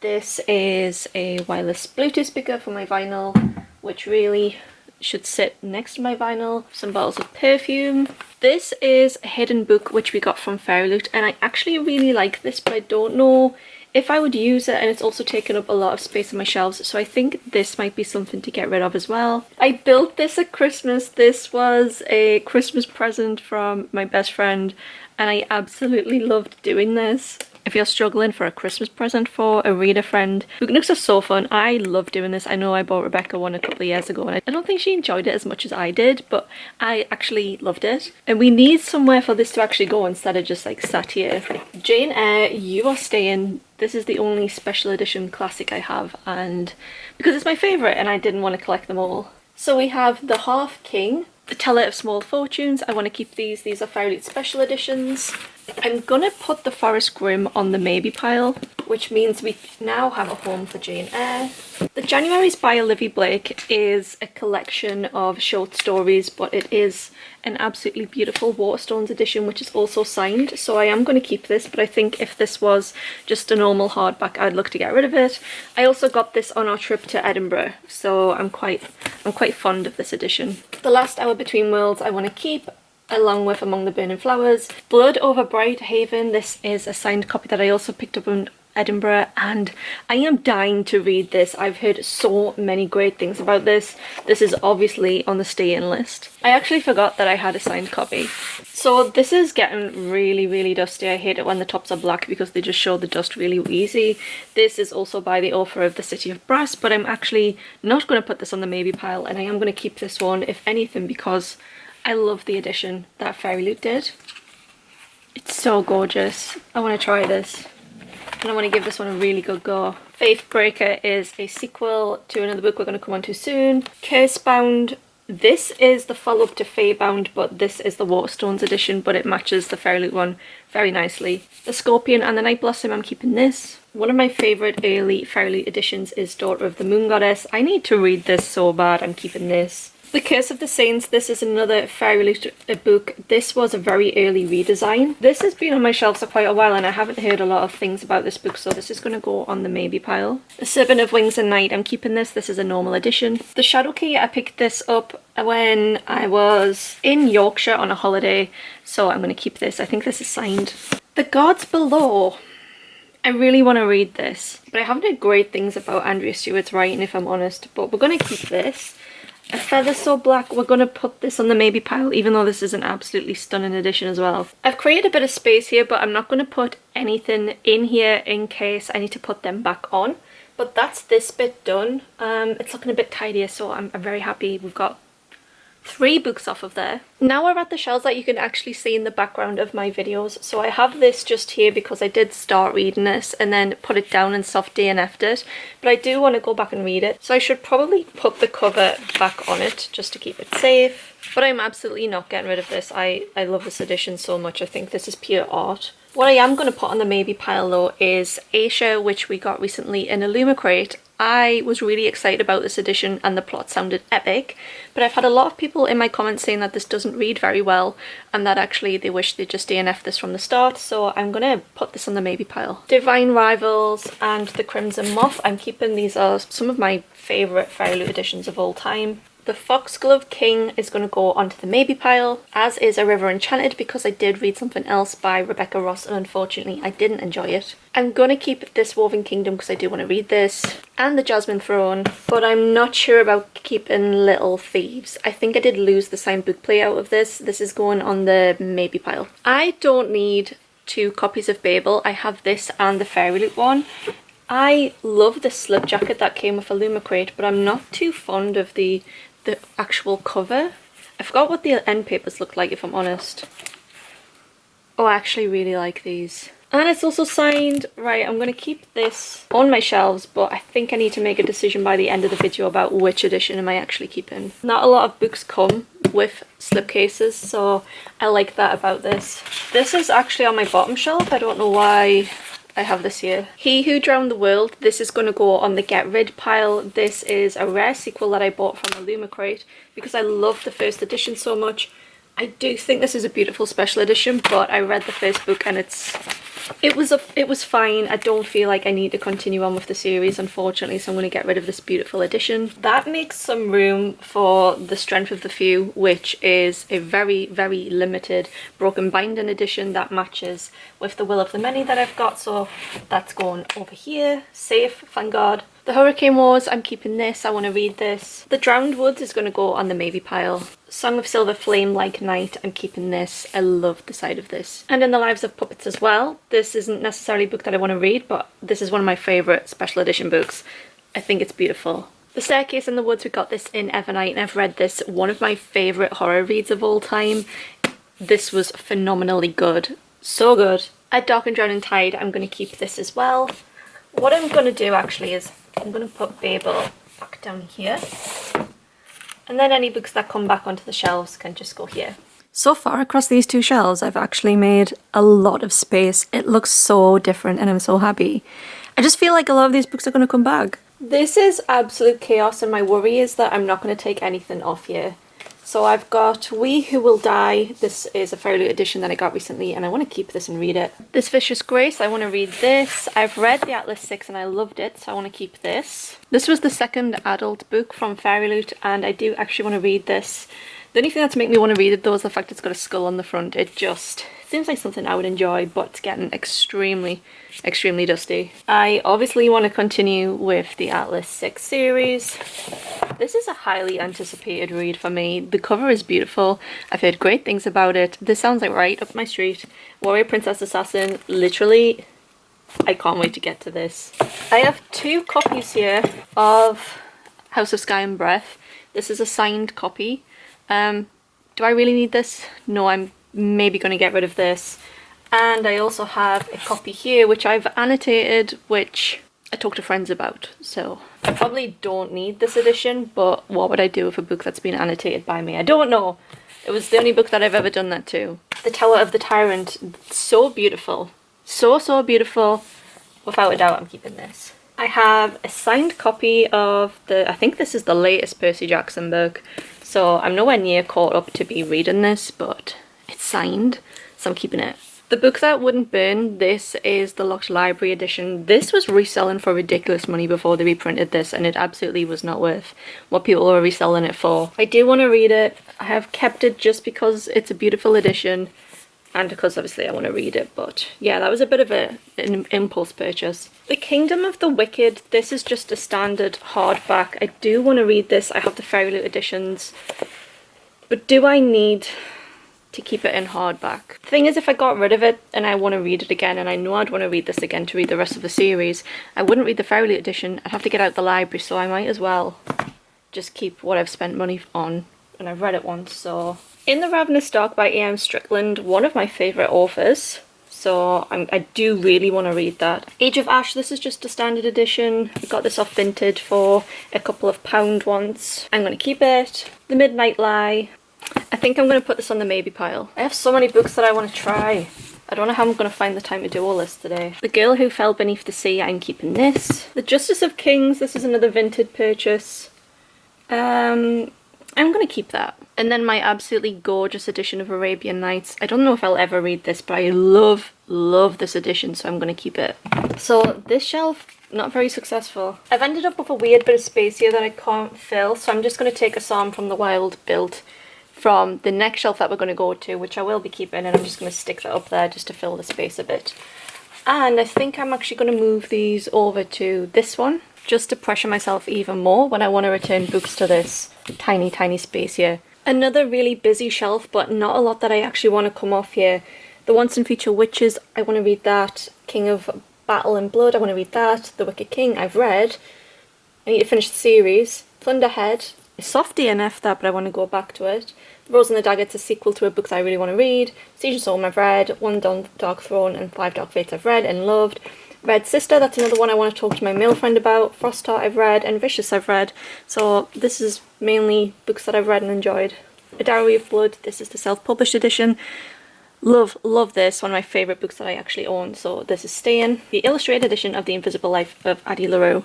A: this is a wireless Bluetooth speaker for my vinyl, which really should sit next to my vinyl. Some bottles of perfume. This is a hidden book which we got from Fairy Loot, and I actually really like this, but I don't know if I would use it, and it's also taken up a lot of space on my shelves, so I think this might be something to get rid of as well. I built this at Christmas. This was a Christmas present from my best friend and I absolutely loved doing this. If you're struggling for a Christmas present for a reader friend, book nooks are so fun. I love doing this. I know I bought Rebecca one a couple of years ago and I don't think she enjoyed it as much as I did, but I actually loved it. And we need somewhere for this to actually go instead of just like sat here. Jane Eyre, you are staying. This is the only special edition classic I have, and because it's my favourite and I didn't want to collect them all. So we have The Half King, The Teller of Small Fortunes. I want to keep these. These are Fairy Loot special editions. I'm gonna put The Forest Grimm on the maybe pile, which means we now have a home for Jane Eyre. The January's by Olivia Blake is a collection of short stories, but it is an absolutely beautiful Waterstones edition, which is also signed, so I am going to keep this, but I think if this was just a normal hardback, I'd look to get rid of it. I also got this on our trip to Edinburgh, so I'm quite fond of this edition. The Last Hour Between Worlds I want to keep. along with Among the Burning Flowers. Blood Over Bright Haven, this is a signed copy that I also picked up in Edinburgh, and I am dying to read this. I've heard so many great things about this. This is obviously on the stay-in list. I actually forgot that I had a signed copy. So this is getting really dusty. I hate it when the tops are black because they just show the dust really easy. This is also by the author of The City of Brass, but I'm actually not going to put this on the maybe pile, and I am going to keep this one, if anything, because I love the edition that Fairy Loot did. It's so gorgeous. I want to try this. And I want to give this one a really good go. Faith Breaker is a sequel to another book we're going to come on to soon. Cursebound. This is the follow-up to Feybound, but this is the Waterstones edition, but it matches the Fairy Loot one very nicely. The Scorpion and the Night Blossom, I'm keeping this. One of my favourite early Fairy Loot editions is Daughter of the Moon Goddess. I need to read this so bad, I'm keeping this. The Curse of the Saints, this is another Fairy Loot book. This was a very early redesign. This has been on my shelves for quite a while and I haven't heard a lot of things about this book, so this is going to go on the maybe pile. The Serpent of Wings and Night, I'm keeping this. This is a normal edition. The Shadow Key, I picked this up when I was in Yorkshire on a holiday, so I'm going to keep this. I think this is signed. The Gods Below. I really want to read this, but I haven't heard great things about Andrea Stewart's writing, if I'm honest, but we're going to keep this. A Feather So Black, we're going to put this on the maybe pile, even though this is an absolutely stunning edition as well. I've created a bit of space here, but I'm not going to put anything in here in case I need to put them back on. But that's this bit done. It's looking a bit tidier, so I'm very happy. We've got 3 books off of there. Now we're at the shelves that you can actually see in the background of my videos. So I have this just here because I did start reading this and then put it down and soft DNF'd it. But I do want to go back and read it. So I should probably put the cover back on it just to keep it safe. But I'm absolutely not getting rid of this. I love this edition so much. I think this is pure art. What I am going to put on the maybe pile though is Aisha, which we got recently in a Luma crate. I was really excited about this edition and the plot sounded epic, but I've had a lot of people in my comments saying that this doesn't read very well and that actually they wish they just DNF'd this from the start, so I'm going to put this on the maybe pile. Divine Rivals and The Crimson Moth, I'm keeping. These are some of my favourite Fairy Loot editions of all time. The Foxglove King is going to go onto the maybe pile, as is A River Enchanted, because I did read something else by Rebecca Ross and unfortunately I didn't enjoy it. I'm going to keep this Woven Kingdom because I do want to read this, and the Jasmine Throne, but I'm not sure about keeping Little Thieves. I think I did lose the signed book play out of this. This is going on the maybe pile. I don't need 2 copies of Babel. I have this and the Fairy Loot one. I love the slip jacket that came with a Luma crate, but I'm not too fond of the actual cover. I forgot what the end papers look like, if I'm honest. Oh, I actually really like these. And it's also signed. Right, I'm going to keep this on my shelves, but I think I need to make a decision by the end of the video about which edition am I actually keeping. Not a lot of books come with slipcases, so I like that about this. This is actually on my bottom shelf. I don't know why I have this here. He Who Drowned the World. This is going to go on the get rid pile. This is a rare sequel that I bought from a Luma crate because I love the first edition so much. I do think this is a beautiful special edition, but I read the first book and it was fine. I don't feel like I need to continue on with the series, unfortunately, so I'm going to get rid of this beautiful edition. That makes some room for The Strength of the Few, which is a very limited broken binding edition that matches with The Will of the Many that I've got, so that's going over here. Safe, thank God. The Hurricane Wars, I'm keeping this. I want to read this. The Drowned Woods is going to go on the maybe pile. Song of Silver Flame Like Night, I'm keeping this. I love the side of this. And In the Lives of Puppets as well. This isn't necessarily a book that I want to read, but this is one of my favourite special edition books. I think it's beautiful. The Staircase in the Woods, we got this in Evernight and I've read this. One of my favourite horror reads of all time. This was phenomenally good. So good. At Dark and Drowning Tide, I'm going to keep this as well. What I'm going to do actually is I'm going to put Babel back down here. And then any books that come back onto the shelves can just go here. So far across these 2 shelves, I've actually made a lot of space. It looks so different and I'm so happy. I just feel like a lot of these books are going to come back. This is absolute chaos and my worry is that I'm not going to take anything off here. So I've got We Who Will Die. This is a Fairy Loot edition that I got recently and I want to keep this and read it. This Vicious Grace, I want to read this. I've read the Atlas 6 and I loved it, so I want to keep this. This was the second adult book from Fairy Loot and I do actually want to read this. The only thing that's making me want to read it though is the fact it's got a skull on the front. It just seems like something I would enjoy, but it's getting extremely dusty. I obviously want to continue with the Atlas 6 series. This is a highly anticipated read for me. The cover is beautiful. I've heard great things about it. This sounds like right up my street. Warrior Princess Assassin, literally, I can't wait to get to this. I have 2 copies here of House of Sky and Breath. This is a signed copy. Do I really need this? No, I'm maybe going to get rid of this. And I also have a copy here which I've annotated, which I talked to friends about. So I probably don't need this edition, but what would I do with a book that's been annotated by me? I don't know. It was the only book that I've ever done that to. The Tower of the Tyrant, so beautiful. So beautiful. Without a doubt, I'm keeping this. I have a signed copy of I think this is the latest Percy Jackson book. So I'm nowhere near caught up to be reading this, but it's signed, so I'm keeping it. The book that wouldn't burn, this is the Locked Library edition. This was reselling for ridiculous money before they reprinted this, and it absolutely was not worth what people were reselling it for. I do want to read it. I have kept it just because it's a beautiful edition, and because obviously I want to read it, but yeah, that was a bit of an impulse purchase. The Kingdom of the Wicked, this is just a standard hardback. I do want to read this. I have the Fairy Loot editions, but do I need to keep it in hardback? The thing is, if I got rid of it and I want to read it again, and I know I'd want to read this again to read the rest of the series, I wouldn't read the Fairy Loot edition. I'd have to get out the library, so I might as well just keep what I've spent money on, and I've read it once, so... In the Ravenous Dark by A.M. Strickland, one of my favourite authors, so I do really want to read that. Age of Ash, this is just a standard edition. I got this off Vinted for a couple of pound once. I'm going to keep it. The Midnight Lie. I think I'm going to put this on the maybe pile. I have so many books that I want to try. I don't know how I'm going to find the time to do all this today. The Girl Who Fell Beneath the Sea, I'm keeping this. The Justice of Kings, this is another Vinted purchase. I'm going to keep that. And then my absolutely gorgeous edition of Arabian Nights. I don't know if I'll ever read this, but I love this edition, so I'm going to keep it. So this shelf, not very successful. I've ended up with a weird bit of space here that I can't fill, so I'm just going to take a Psalm from the Wild built from the next shelf that we're going to go to, which I will be keeping, and I'm just going to stick that up there just to fill the space a bit. And I think I'm actually going to move these over to this one, just to pressure myself even more when I want to return books to this tiny space here. Another really busy shelf, but not a lot that I actually want to come off here. The Once and Future Witches, I want to read that. King of Battle and Blood, I want to read that. The Wicked King, I've read. I need to finish the series. Thunderhead, it's soft DNF that, but I want to go back to it. Rose and the Dagger, it's a sequel to a book that I really want to read. Siege and Storm, I've read. One Dark Throne and Five Dark Fates, I've read and loved. Red Sister, that's another one I want to talk to my male friend about. Frost Heart, I've read, and Vicious, I've read. So this is mainly books that I've read and enjoyed. A Dowry of Blood, this is the self-published edition. Love this, one of my favourite books that I actually own, so this is staying. The illustrated edition of The Invisible Life of Addie LaRue.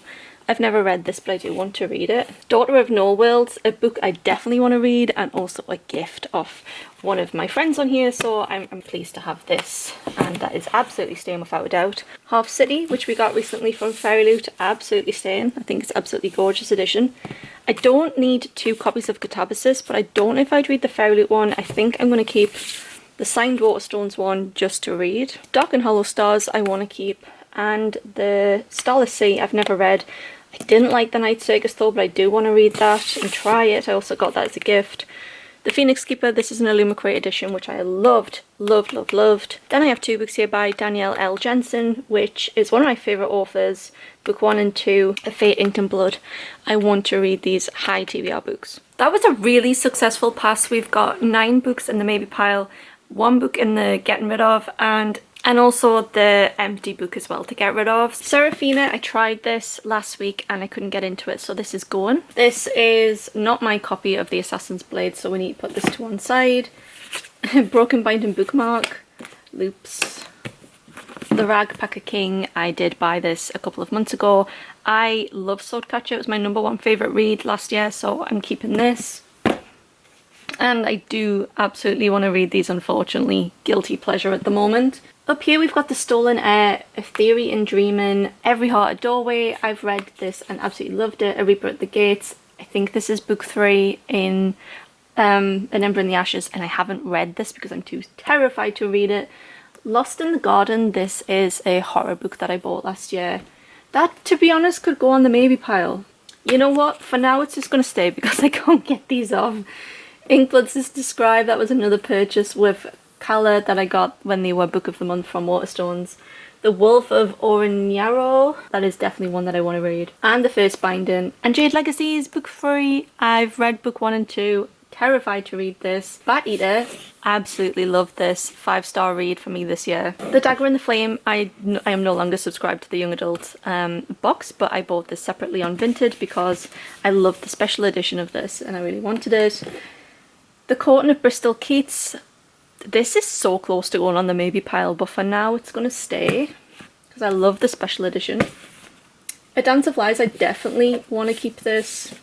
A: I've never read this, but I do want to read it. Daughter of No Worlds, a book I definitely want to read, and also a gift of one of my friends on here, so I'm pleased to have this, and that is absolutely staying without a doubt. Half City, which we got recently from Fairy Loot, absolutely staying. I think it's absolutely gorgeous edition. I don't need 2 copies of Catabasis, but I don't know if I'd read the Fairy Loot one. I think I'm going to keep the signed Waterstones one just to read. Dark and Hollow Stars I want to keep, and the Starless Sea I've never read. I didn't like the Night Circus though, but I do want to read that and try it. I also got that as a gift. The Phoenix Keeper, this is an Illumicrate edition, which I loved. Then I have 2 books here by Danielle L. Jensen, which is one of my favourite authors. Book 1 and 2, A Fate Inked in Blood. I want to read these high TBR books. That was a really successful pass. We've got 9 books in the maybe pile, 1 book in the getting rid of, and also the empty book as well to get rid of. Seraphina, I tried this last week and I couldn't get into it, so this is going. This is not my copy of The Assassin's Blade, so we need to put this to one side. Broken Binding Bookmark, Loops. The Ragpacker King, I did buy this a couple of months ago. I love Swordcatcher, it was my #1 favourite read last year, so I'm keeping this. And I do absolutely want to read these, unfortunately. Guilty pleasure at the moment. Up here we've got The Stolen Heir, A Theory in Dreaming, Every Heart a Doorway. I've read this and absolutely loved it. A Reaper at the Gates. I think this is book 3 in An Ember in the Ashes, and I haven't read this because I'm too terrified to read it. Lost in the Garden, this is a horror book that I bought last year. That, to be honest, could go on the maybe pile. You know what? For now, it's just going to stay because I can't get these off. Inkbloods is Described. That was another purchase with Kala that I got when they were Book of the Month from Waterstones. The Wolf of Orenyaro, that is definitely one that I want to read. And The First Binding. And Jade Legacy is book 3. I've read book 1 and 2. Terrified to read this. Bat Eater, absolutely love this. 5-star read for me this year. The Dagger in the Flame, I am no longer subscribed to the young adult box, but I bought this separately on Vinted because I loved the special edition of this and I really wanted it. The Courtin of Bristol Keats, this is so close to going on the maybe pile, but for now it's going to stay because I love the special edition. A Dance of Lies, I definitely want to keep this.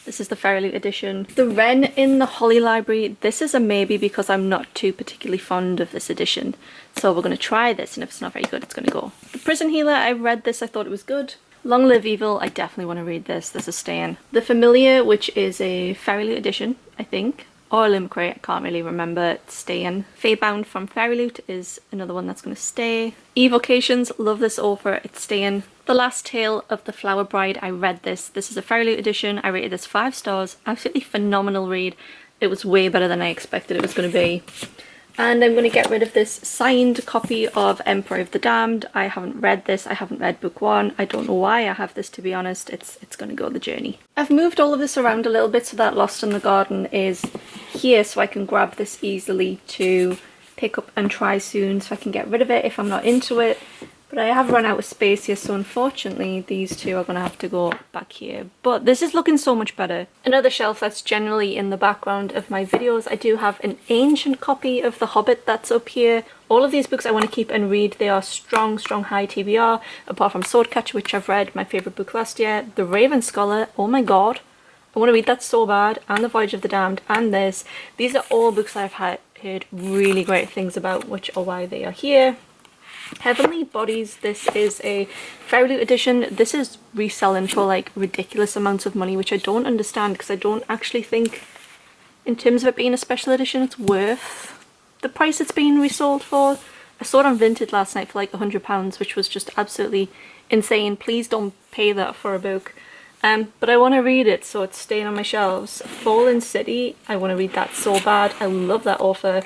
A: This is the Fairyloot edition. The Wren in the Holly Library, this is a maybe because I'm not too particularly fond of this edition. So we're going to try this, and if it's not very good, it's going to go. The Prison Healer, I read this, I thought it was good. Long Live Evil, I definitely want to read this. This is staying. The Familiar, which is a Fairyloot edition, I think. Or Limerick, I can't really remember, it's staying. Faybound from Fairyloot is another one that's going to stay. Evocations, love this author, it's staying. The Last Tale of the Flower Bride, I read this. This is a Fairyloot edition, I rated this 5 stars. Absolutely phenomenal read. It was way better than I expected it was going to be. And I'm going to get rid of this signed copy of Emperor of the Damned. I haven't read this, I haven't read book 1. I don't know why I have this, to be honest. It's going to go the journey. I've moved all of this around a little bit so that Lost in the Garden is here so I can grab this easily to pick up and try soon, so I can get rid of it if I'm not into it. But I have run out of space here, so unfortunately these two are going to have to go back here. But this is looking so much better. Another shelf that's generally in the background of my videos, I do have an ancient copy of The Hobbit that's up here. All of these books I want to keep and read. They are strong high TBR, apart from Swordcatcher, which I've read, my favourite book last year. The Raven Scholar, oh my god. I want to read that so bad. And The Voyage of the Damned, and this. These are all books I've heard really great things about, which are why they are here. Heavenly Bodies, this is a Fairyloot edition. This is reselling for like ridiculous amounts of money, which I don't understand because I don't actually think, in terms of it being a special edition, it's worth the price it's being resold for. I saw it on Vinted last night for like £100, which was just absolutely insane. Please don't pay that for a book. But I want to read it, so it's staying on my shelves. Fallen City, I want to read that so bad. I love that author.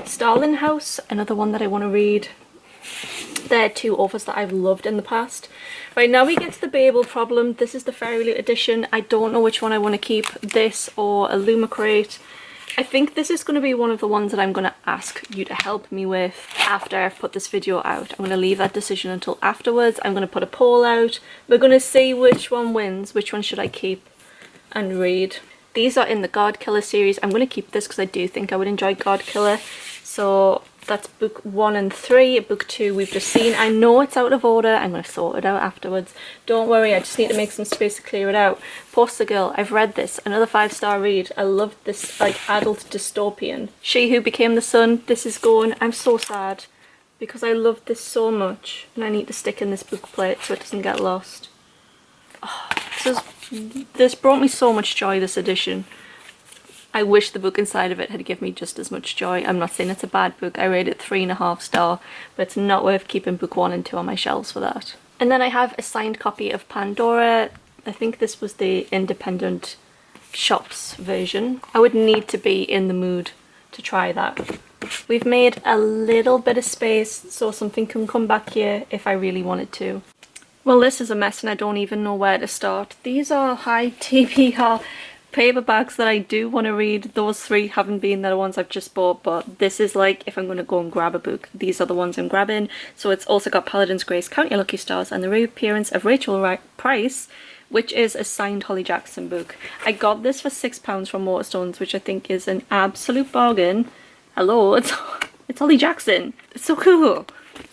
A: Starling House, another one that I want to read. They're two authors that I've loved in the past. Right, now we get to the Babel Problem. This is the Fairyloot edition. I don't know which one I want to keep, this or a Lumicrate. I think this is going to be one of the ones that I'm going to ask you to help me with after I've put this video out. I'm going to leave that decision until afterwards. I'm going to put a poll out. We're going to see which one wins, which one should I keep and read. These are in the Guard Killer series. I'm going to keep this because I do think I would enjoy Guard Killer. So that's book 1 and 3. Book 2 we've just seen. I know it's out of order. I'm going to sort it out afterwards. Don't worry, I just need to make some space to clear it out. Poster Girl, I've read this. Another 5-star read. I love this like adult dystopian. She Who Became the Sun, this is going. I'm so sad because I love this so much and I need to stick in this book plate so it doesn't get lost. Oh, this brought me so much joy, this edition. I wish the book inside of it had given me just as much joy. I'm not saying it's a bad book. I rate it 3.5 star, but it's not worth keeping book 1 and 2 on my shelves for that. And then I have a signed copy of Pandora. I think this was the independent shops version. I would need to be in the mood to try that. We've made a little bit of space so something can come back here if I really wanted to. Well, this is a mess and I don't even know where to start. These are high TBR paperbacks that I do want to read. Those 3 haven't been the ones I've just bought, but this is like if I'm going to go and grab a book, these are the ones I'm grabbing. So it's also got Paladin's Grace, Count Your Lucky Stars, and the reappearance of Rachel Price, which is a signed Holly Jackson book. I got this for £6 from Waterstones, which I think is an absolute bargain. Hello, it's Holly Jackson. It's so cool.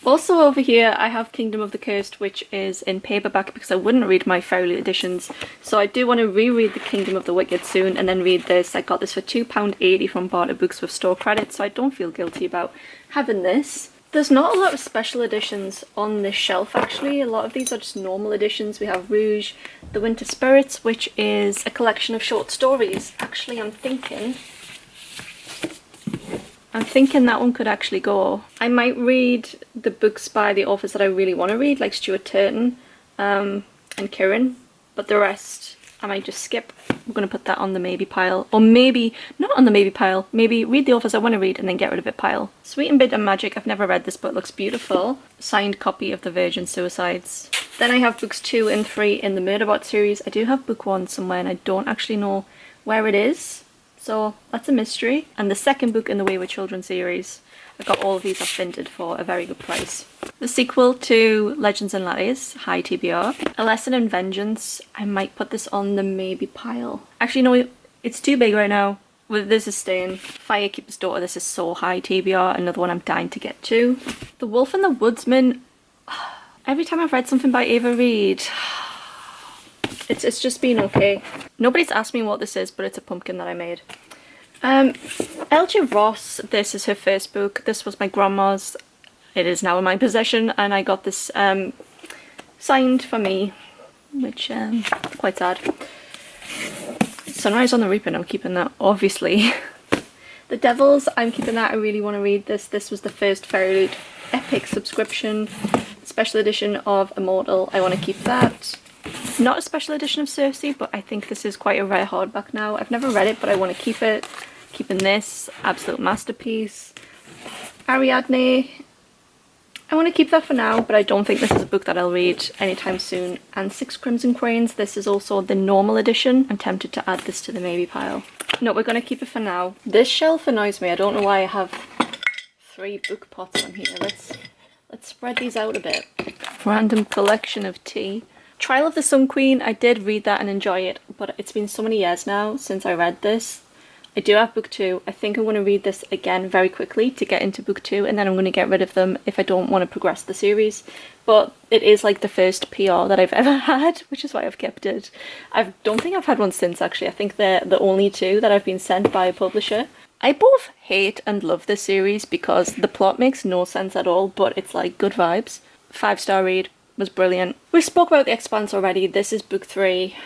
A: Also over here I have Kingdom of the Cursed, which is in paperback because I wouldn't read my Fairyloot editions. So I do want to reread the Kingdom of the Wicked soon and then read this. I got this for £2.80 from Barter Books with store credit, so I don't feel guilty about having this. There's not a lot of special editions on this shelf actually. A lot of these are just normal editions. We have Rouge, The Winter Spirits, which is a collection of short stories. Actually, I'm thinking that one could actually go. I might read the books by the authors that I really want to read, like Stuart Turton and Kieran, but the rest I might just skip. We're going to put that on the maybe pile, or maybe not on the maybe pile, maybe read the authors I want to read and then get rid of it pile. Sweet and Bitter Magic, I've never read this but it looks beautiful. Signed copy of The Virgin Suicides. Then I have books 2 and 3 in the Murderbot series. I do have book 1 somewhere and I don't actually know where it is, so that's a mystery. And the second book in the Wayward Children series. I got all of these off Vinted for a very good price. The sequel to Legends and Ladders, High TBR. A Lesson in Vengeance. I might put this on the maybe pile. Actually, no, it's too big right now. Well, this is staying. Firekeeper's Daughter, this is so high TBR. Another one I'm dying to get to. The Wolf and the Woodsman. Every time I've read something by Ava Reid, it's just been okay. Nobody's asked me what this is, but it's a pumpkin that I made. Elgia Ross, this is her first book. This was my grandma's. It is now in my possession, and I got this signed for me, which quite sad. Sunrise on the Reaper, I'm keeping that, obviously. The Devils, I'm keeping that. I really want to read this. This was the first Fairy Loot Epic subscription, special edition of Immortal. I want to keep that. Not a special edition of Cersei, but I think this is quite a rare hardback now. I've never read it, but I want to keep it. Keeping this, absolute masterpiece. Ariadne, I want to keep that for now, but I don't think this is a book that I'll read anytime soon. And Six Crimson Cranes, this is also the normal edition. I'm tempted to add this to the maybe pile. No, we're going to keep it for now. This shelf annoys me. I don't know why I have 3 book pots on here. Let's spread these out a bit. Random collection of tea. Trial of the Sun Queen, I did read that and enjoy it, but it's been so many years now since I read this. I do have book 2. I think I'm going to read this again very quickly to get into book 2, and then I'm going to get rid of them if I don't want to progress the series. But it is like the first PR that I've ever had, which is why I've kept it. I don't think I've had one since, actually. I think they're the only 2 that I've been sent by a publisher. I both hate and love this series because the plot makes no sense at all, but it's like good vibes. 5-star read, was brilliant. We spoke about The Expanse already. This is book 3.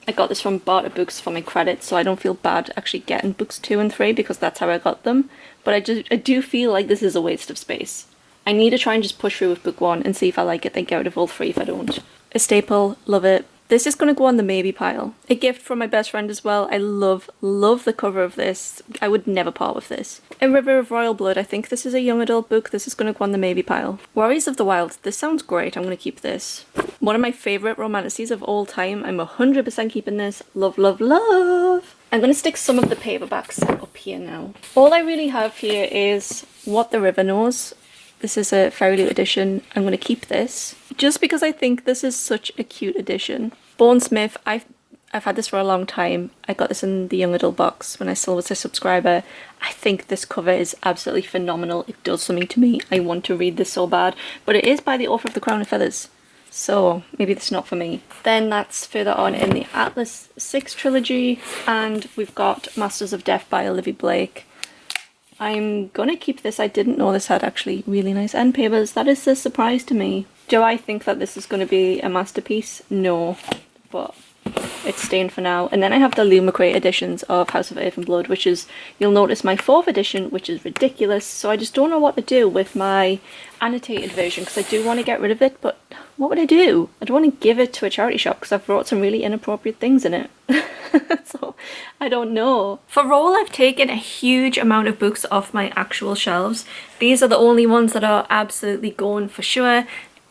A: I got this from Barter Books for my credits, so I don't feel bad actually getting books 2 and 3 because that's how I got them. But I do feel like this is a waste of space. I need to try and just push through with book 1 and see if I like it, then get rid of all 3 if I don't. A staple, love it. This is going to go on the maybe pile. A gift from my best friend as well. I love the cover of this. I would never part with this. A River of Royal Blood. I think this is a young adult book. This is going to go on the maybe pile. Warriors of the Wild. This sounds great. I'm going to keep this. One of my favourite romances of all time. I'm 100% keeping this. Love, love, love. I'm going to stick some of the paperbacks up here now. All I really have here is What the River Knows. This is a Fairy Loot edition. I'm going to keep this just because I think this is such a cute edition. Born Smith, I've had this for a long time. I got this in the young adult box when I still was a subscriber. I think this cover is absolutely phenomenal. It does something to me. I want to read this so bad, but it is by the author of The Crown of Feathers, so maybe that's not for me. Then that's further on in the Atlas 6 trilogy, and we've got Masters of Death by Olivia Blake. I'm gonna keep this. I didn't know this had actually really nice end papers. That is a surprise to me. Do I think that this is going to be a masterpiece? No, but it's staying for now. And then I have the Lumacrate editions of House of Earth and Blood, which is, you'll notice, my 4th edition, which is ridiculous. So I just don't know what to do with my annotated version because I do want to get rid of it, but what would I do? I don't want to give it to a charity shop because I've wrote some really inappropriate things in it. So I don't know. For roll, I've taken a huge amount of books off my actual shelves. These are the only ones that are absolutely gone for sure.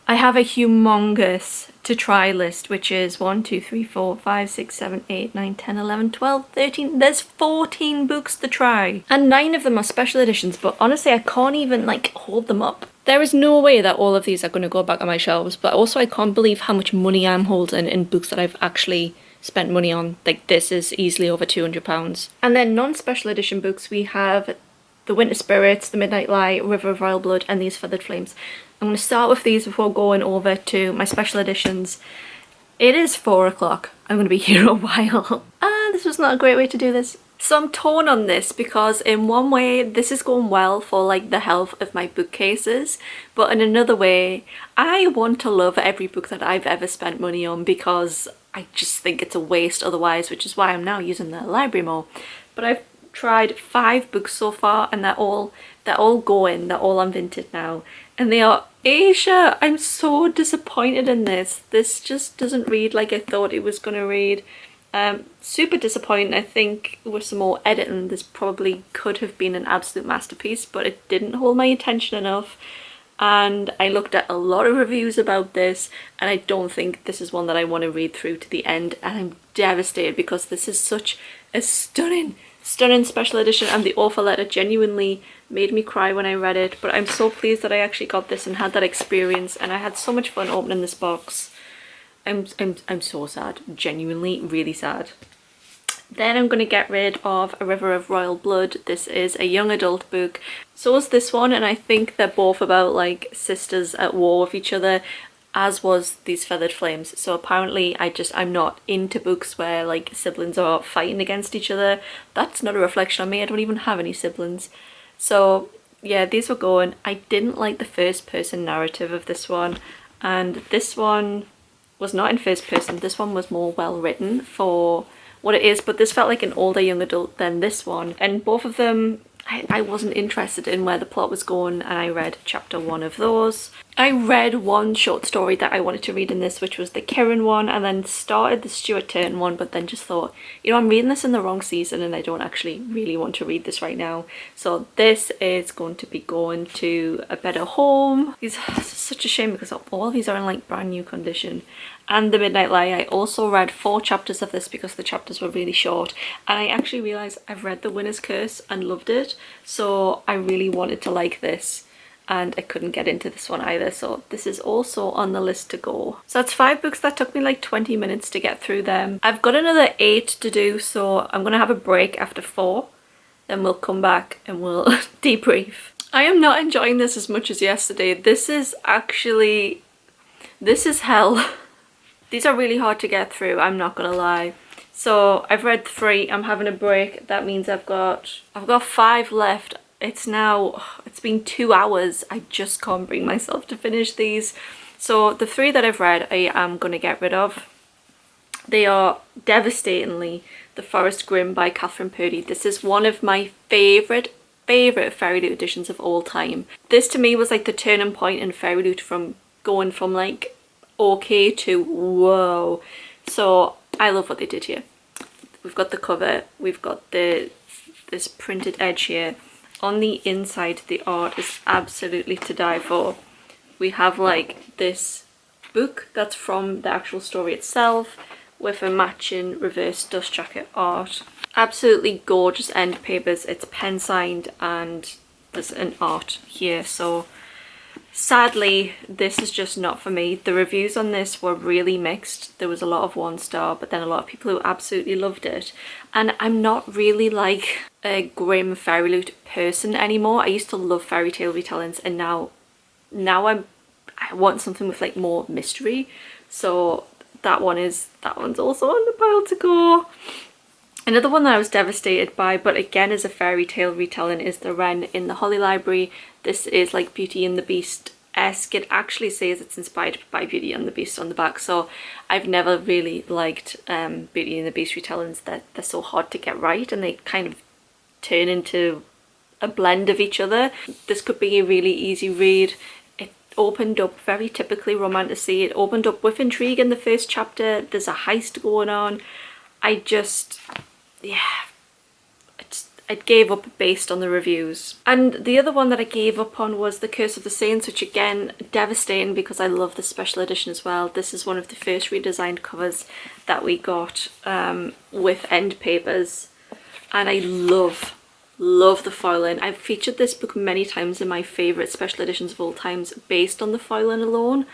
A: I have a humongous to try list, which is 1, 2, 3, 4, 5, 6, 7, 8, 9, 10, 11, 12, 13. There's 14 books to try. And 9 of them are special editions, but honestly, I can't even like hold them up. There is no way that all of these are going to go back on my shelves, but also I can't believe how much money I'm holding in books that I've actually spent money on. Like, this is easily over £200. And then non-special edition books, we have The Winter Spirits, The Midnight Lie, River of Royal Blood, and These Feathered Flames. I'm going to start with these before going over to my special editions. It is 4 o'clock. I'm going to be here a while. This was not a great way to do this. So I'm torn on this because in one way this is going well for like the health of my bookcases, but in another way I want to love every book that I've ever spent money on because I just think it's a waste otherwise, which is why I'm now using the library more. But I've tried 5 books so far and they're all going, they're all unvinted now, and they are Asia. I'm so disappointed in this. This just doesn't read like I thought it was gonna read. Super disappointing. I think with some more editing this probably could have been an absolute masterpiece, but it didn't hold my attention enough, and I looked at a lot of reviews about this and I don't think this is one that I want to read through to the end, and I'm devastated because this is such a stunning special edition, and the offer letter genuinely made me cry when I read it. But I'm so pleased that I actually got this and had that experience, and I had so much fun opening this box. I'm so sad, genuinely really sad. Then I'm going to get rid of A River of Royal Blood. This is a young adult book. So is this one, and I think they're both about like sisters at war with each other, as was These Feathered Flames. So apparently I'm not into books where like siblings are fighting against each other. That's not a reflection on me. I don't even have any siblings. So yeah, these were going. I didn't like the first person narrative of this one, and this one was not in first person. This one was more well written for what it is, but this felt like an older young adult than this one, and both of them I wasn't interested in where the plot was going, and I read chapter 1 of those. I read one short story that I wanted to read in this, which was the Kieran one, and then started the Stuart Turton one, but then just thought, you know, I'm reading this in the wrong season and I don't actually really want to read this right now. So this is going to be going to A Better Home. It's such a shame because all of these are in like brand new condition. And The Midnight Lie, I also read 4 chapters of this because the chapters were really short, and I actually realised I've read The Winner's Curse and loved it, so I really wanted to like this, and I couldn't get into this one either, so this is also on the list to go. So that's 5 books that took me like 20 minutes to get through them. I've got another 8 to do, so I'm gonna have a break after 4, then we'll come back and we'll debrief. I am not enjoying this as much as yesterday. This is hell. These are really hard to get through, I'm not gonna lie. So I've read 3, I'm having a break. That means I've got 5 left. It's been 2 hours. I just can't bring myself to finish these. So the 3 that I've read, I am gonna get rid of. They are devastatingly The Forest Grimm by Catherine Purdy. This is one of my favourite fairy loot editions of all time. This to me was like the turning point in fairy loot, from going from like okay to whoa. So I love what they did here. We've got the cover, we've got this printed edge here. On the inside the art is absolutely to die for. We have like this book that's from the actual story itself with a matching reverse dust jacket art. Absolutely gorgeous end papers. It's pen signed and there's an art here, so sadly, this is just not for me. The reviews on this were really mixed. There was a lot of 1 star, but then a lot of people who absolutely loved it. And I'm not really like a grim fairy loot person anymore. I used to love fairy tale retellings, and now I want something with like more mystery. So that one's also on the pile to go. Another one that I was devastated by, but again is a fairy tale retelling, is The Wren in the Holly Library. This is like Beauty and the Beast-esque. It actually says it's inspired by Beauty and the Beast on the back, so I've never really liked Beauty and the Beast retellings. They're so hard to get right, and they kind of turn into a blend of each other. This could be a really easy read. It opened up very typically romantic-y. It opened up with intrigue in the first chapter. There's a heist going on. I gave up based on the reviews. And the other one that I gave up on was The Curse of the Saints, which again, devastating because I love the special edition as well. This is one of the first redesigned covers that we got with end papers, and I love the foiling. I've featured this book many times in my favourite special editions of all times based on the foiling alone.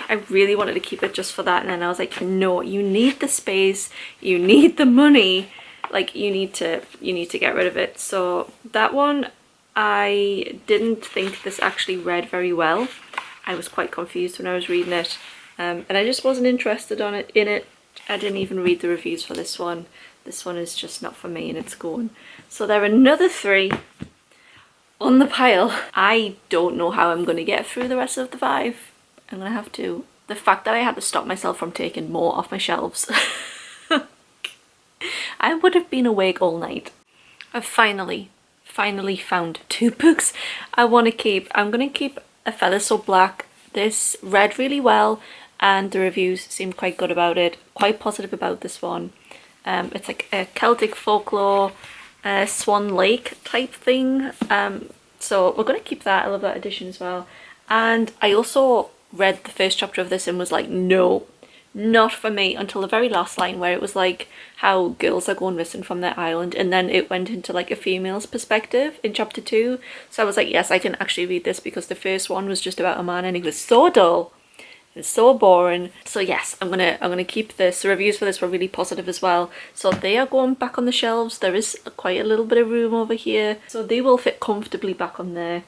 A: I really wanted to keep it just for that, and then I was like, no, you need the space, you need the money, like you need to get rid of it. So that one, I didn't think this actually read very well. I was quite confused when I was reading it, and I just wasn't interested in it. I didn't even read the reviews for this one. this one is just not for me and it's gone. So there are another 3 on the pile. I don't know how I'm going to get through the rest of the 5. I'm going to have to. The fact that I had to stop myself from taking more off my shelves. I would have been awake all night. I've finally found 2 books I want to keep. I'm going to keep A Feather So Black. This read really well and the reviews seem quite good about it. Quite positive about this one. It's like a Celtic folklore, Swan Lake type thing. So we're going to keep that. I love that edition as well. And I also read the first chapter of this and was like, no, not for me, until the very last line where it was like how girls are going missing from their island, and then it went into like a female's perspective in chapter 2. So I was like, yes, I can actually read this, because the first one was just about a man and it was so dull. It's so boring. So yes, I'm gonna keep this. The reviews for this were really positive as well. So they are going back on the shelves. There is quite a little bit of room over here, so they will fit comfortably back on there.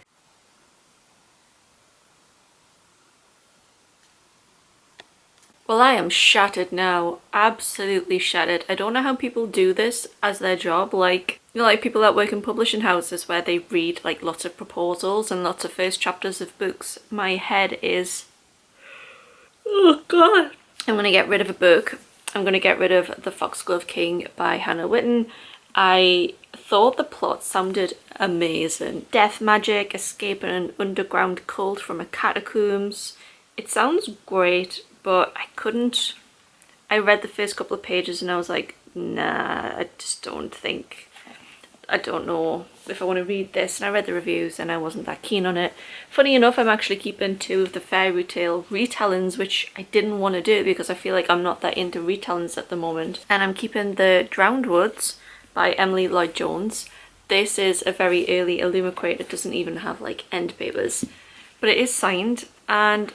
A: Well, I am shattered now. Absolutely shattered. I don't know how people do this as their job. Like, you know, like people that work in publishing houses where they read like lots of proposals and lots of first chapters of books. My head is... oh god. I'm gonna get rid of a book. I'm gonna get rid of The Foxglove King by Hannah Witten. I thought the plot sounded amazing. Death magic, escaping an underground cult from a catacombs. It sounds great, but I couldn't. I read the first couple of pages and I was like, nah, I just don't think, I don't know if I want to read this. And I read the reviews and I wasn't that keen on it. Funny enough, I'm actually keeping 2 of the fairy tale retellings, which I didn't want to do because I feel like I'm not that into retellings at the moment. And I'm keeping the Drowned Woods by Emily Lloyd Jones. This is a very early Illumicrate. It doesn't even have like end papers, but it is signed. And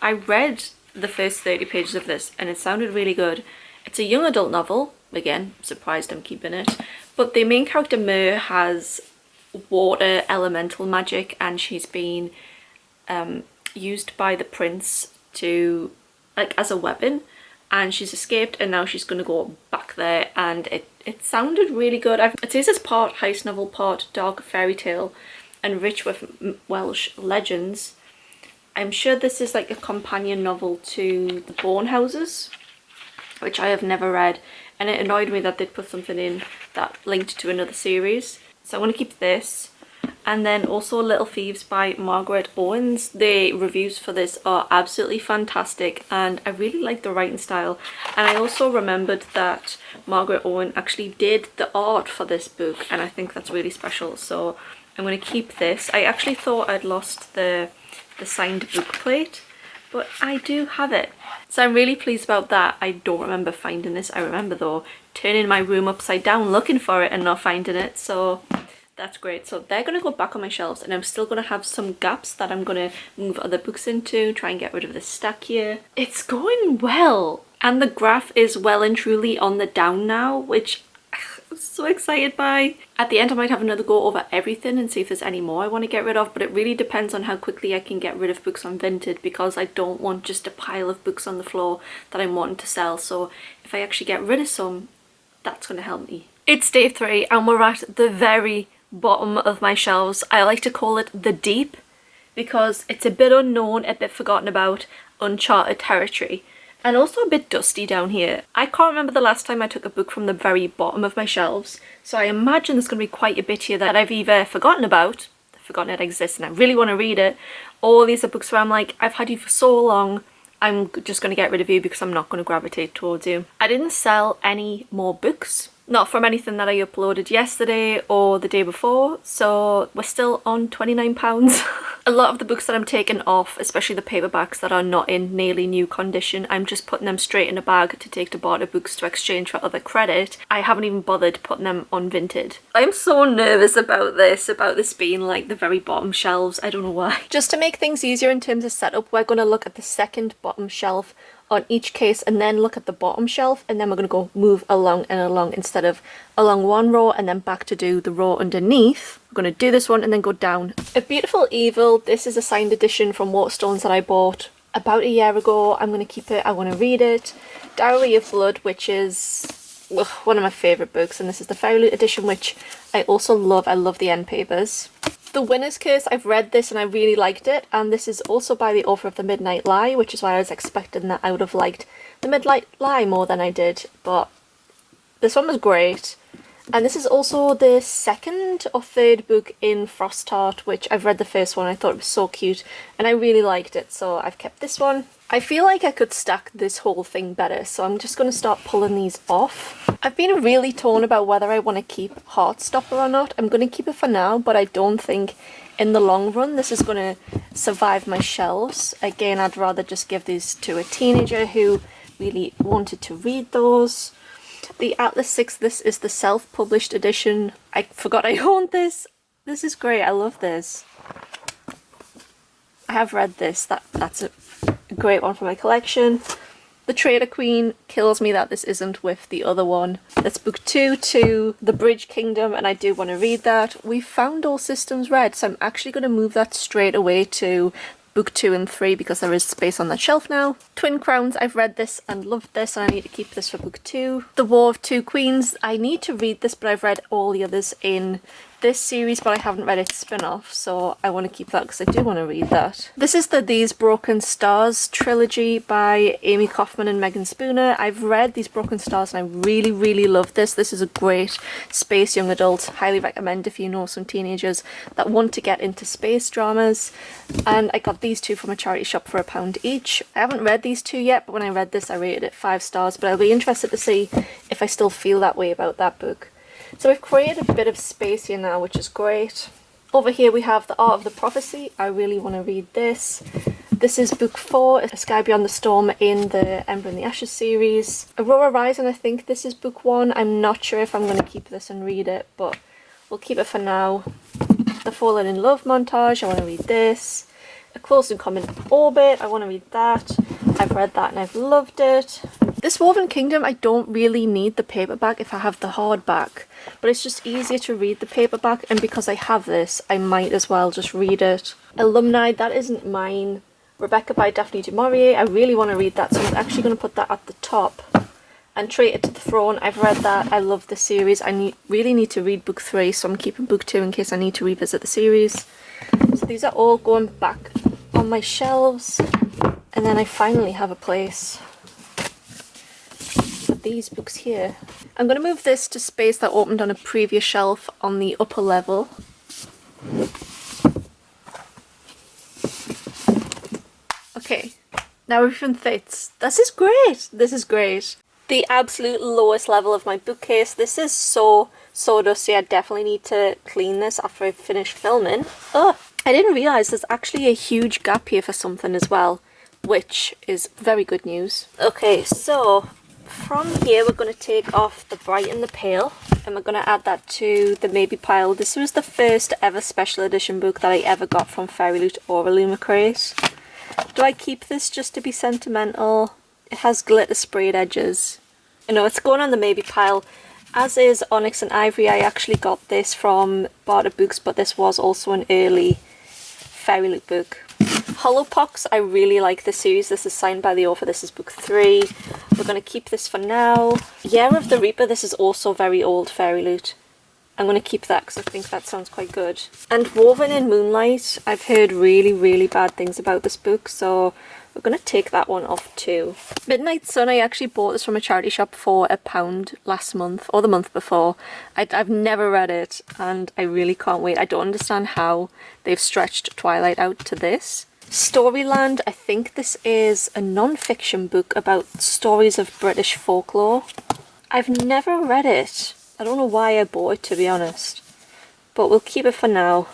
A: I read the first 30 pages of this and it sounded really good. It's a young adult novel. Again, surprised I'm keeping it. But the main character, Mer, has water elemental magic and she's been used by the prince to, like, as a weapon, and she's escaped and now she's going to go back there, and it sounded really good. It says it's part heist novel, part dark fairy tale and rich with Welsh legends. I'm sure this is like a companion novel to The Bone Houses, which I have never read, and it annoyed me that they'd put something in that linked to another series. So I'm going to keep this. And then also Little Thieves by Margaret Owens. The reviews for this are absolutely fantastic and I really like the writing style. And I also remembered that Margaret Owen actually did the art for this book, and I think that's really special. So I'm going to keep this. I actually thought I'd lost the signed book plate, but I do have it. So I'm really pleased about that. I don't remember finding this. I remember though turning my room upside down looking for it and not finding it, so that's great. So they're going to go back on my shelves, and I'm still going to have some gaps that I'm going to move other books into, try and get rid of this stack here. It's going well, and the graph is well and truly on the down now, which I'm so excited by. At the end I might have another go over everything and see if there's any more I want to get rid of, but it really depends on how quickly I can get rid of books on Vinted, because I don't want just a pile of books on the floor that I'm wanting to sell. So if I actually get rid of some, that's going to help me. It's day 3 and we're at the very bottom of my shelves. I like to call it the deep because it's a bit unknown, a bit forgotten about, uncharted territory, and also a bit dusty down here. I can't remember the last time I took a book from the very bottom of my shelves, so I imagine there's going to be quite a bit here that I've either forgotten about, forgotten it exists and I really want to read it, or these are books where I'm like, I've had you for so long, I'm just going to get rid of you because I'm not going to gravitate towards you. I didn't sell any more books, not from anything that I uploaded yesterday or the day before, so we're still on £29. A lot of the books that I'm taking off, especially the paperbacks that are not in nearly new condition, I'm just putting them straight in a bag to take to Barter Books to exchange for other credit. I haven't even bothered putting them on Vinted. I'm so nervous about this being like the very bottom shelves. I don't know why. Just to make things easier in terms of setup, we're going to look at the second bottom shelf on each case and then look at the bottom shelf, and then we're going to go move along and along instead of along one row and then back to do the row underneath. We're going to do this one and then go down. A Beautiful Evil, this is a signed edition from Waterstones that I bought about a year ago. I'm going to keep it, I want to read it. Dowry of Blood, which is one of my favourite books, and this is the Fairy Loot edition, which I also love. I love the end papers. The Winner's Curse, I've read this and I really liked it, and this is also by the author of The Midnight Lie, which is why I was expecting that I would have liked The Midnight Lie more than I did, but this one was great. And this is also the second or third book in Frost Tart, which I've read the first one. I thought it was so cute and I really liked it, so I've kept this one. I feel like I could stack this whole thing better, so I'm just going to start pulling these off. I've been really torn about whether I want to keep Heartstopper or not. I'm going to keep it for now, but I don't think in the long run this is going to survive my shelves. Again, I'd rather just give these to a teenager who really wanted to read those. The Atlas 6, this is the self-published edition. I forgot I owned this. This is great, I love this. I have read this, that's a great one for my collection. The Trader Queen, kills me that this isn't with the other one. That's book 2 to The Bridge Kingdom, and I do want to read that. We found All Systems Red, so I'm actually going to move that straight away to book 2 and 3 because there is space on that shelf now. Twin Crowns, I've read this and loved this, and I need to keep this for book 2. The War of Two Queens, I need to read this, but I've read all the others in this series, but I haven't read its spin-off, so I want to keep that because I do want to read that. This is the These Broken Stars trilogy by Amy Kaufman and Megan Spooner. I've read These Broken Stars and I really, really love this. This is a great space young adult. Highly recommend if you know some teenagers that want to get into space dramas. And I got these two from a charity shop for £1 each. I haven't read these two yet, but when I read this I rated it 5 stars, but I'll be interested to see if I still feel that way about that book. So we've created a bit of space here now, which is great. Over here we have The Art of the Prophecy. I really want to read this. This is book 4, A Sky Beyond the Storm in the Ember and the Ashes series. Aurora Rising, I think this is book 1. I'm not sure if I'm going to keep this and read it, but we'll keep it for now. The Fallen in Love montage, I want to read this. A Close and Common Orbit, I want to read that. I've read that and I've loved it. This Woven Kingdom, I don't really need the paperback if I have the hardback, but it's just easier to read the paperback, and because I have this, I might as well just read it. Alumni, that isn't mine. Rebecca by Daphne du Maurier, I really want to read that, so I'm actually going to put that at the top. And Traitor to the Throne, I've read that, I love the series. I really need to read book 3, so I'm keeping book 2 in case I need to revisit the series. So these are all going back on my shelves, and then I finally have a place for these books here. I'm going to move this to space that opened on a previous shelf on the upper level. Okay, now everything fits. This is great! This is great. The absolute lowest level of my bookcase. This is so dusty. I definitely need to clean this after I finish filming. Ugh! I didn't realise there's actually a huge gap here for something as well, which is very good news. Okay, so from here we're going to take off the Bright and the Pale, and we're going to add that to the Maybe pile. This was the first ever special edition book that I ever got from Fairy Loot or Illumicrate. Do I keep this just to be sentimental? It has glitter sprayed edges. You know, it's going on the Maybe pile, as is Onyx and Ivory. I actually got this from Barter Books, but this was also an early Fairy Loot book. Hollowpox, I really like this series. This is signed by the author. This is book 3. We're going to keep this for now. Year of the Reaper, this is also very old Fairy Loot. I'm going to keep that because I think that sounds quite good. And Woven in Moonlight, I've heard really, really bad things about this book, so we're going to take that one off too. Midnight Sun, I actually bought this from a charity shop for £1 last month, or the month before. I've never read it, and I really can't wait. I don't understand how they've stretched Twilight out to this. Storyland, I think this is a non-fiction book about stories of British folklore. I've never read it. I don't know why I bought it, to be honest, but we'll keep it for now.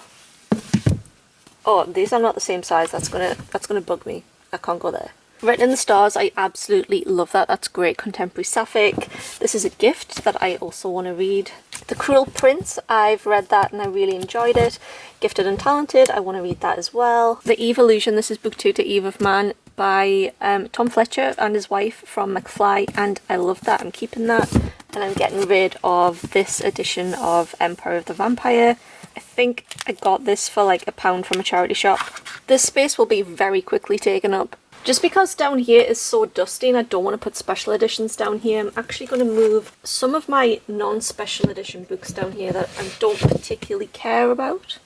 A: Oh, these are not the same size. That's gonna bug me. I can't go there. Written in the Stars, I absolutely love that. That's great contemporary sapphic. This is a gift that I also want to read. The Cruel Prince, I've read that and I really enjoyed it. Gifted and Talented, I want to read that as well. The Eve Illusion, this is book 2 to Eve of Man by Tom Fletcher and his wife from McFly, and I love that. I'm keeping that, and I'm getting rid of this edition of Empire of the Vampire. I think I got this for like £1 from a charity shop. This space will be very quickly taken up. Just because down here is so dusty and I don't want to put special editions down here, I'm actually going to move some of my non-special edition books down here that I don't particularly care about.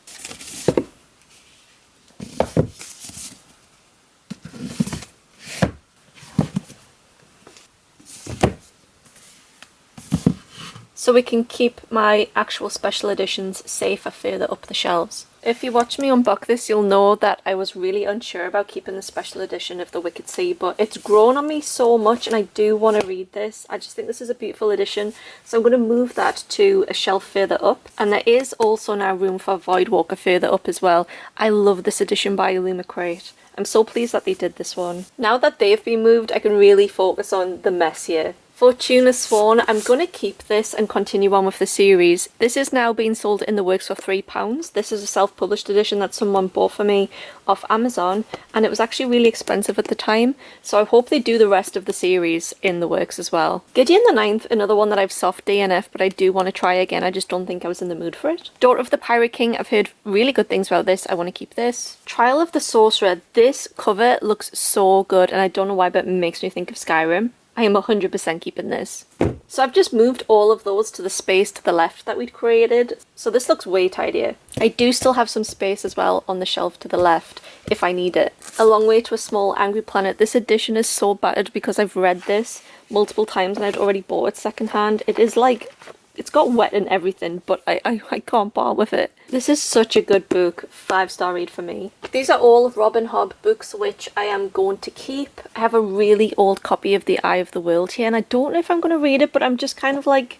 A: So we can keep my actual special editions safer further up the shelves. If you watch me unbox this, you'll know that I was really unsure about keeping the special edition of The Wicked Sea, but it's grown on me so much and I do want to read this. I just think this is a beautiful edition, so I'm going to move that to a shelf further up. And there is also now room for Voidwalker further up as well. I love this edition by Curate. I'm so pleased that they did this one. Now that they've been moved, I can really focus on the mess here. For Tuna Swan, I'm going to keep this and continue on with the series. This is now being sold in the works for £3. This is a self-published edition that someone bought for me off Amazon, and it was actually really expensive at the time, so I hope they do the rest of the series in the works as well. Gideon the Ninth, another one that I've soft DNF, but I do want to try again. I just don't think I was in the mood for it. Daughter of the Pirate King, I've heard really good things about this. I want to keep this. Trial of the Sorcerer, this cover looks so good, and I don't know why, but it makes me think of Skyrim. I am 100% keeping this. So I've just moved all of those to the space to the left that we'd created. So this looks way tidier. I do still have some space as well on the shelf to the left if I need it. A Long Way to a Small Angry Planet. This edition is so battered because I've read this multiple times and I'd already bought it secondhand. It is like, it's got wet and everything, but I can't part with it. This is such a good book. 5-star read for me. These are all Robin Hobb books which I am going to keep. I have a really old copy of The Eye of the World here and I don't know if I'm going to read it, but I'm just kind of like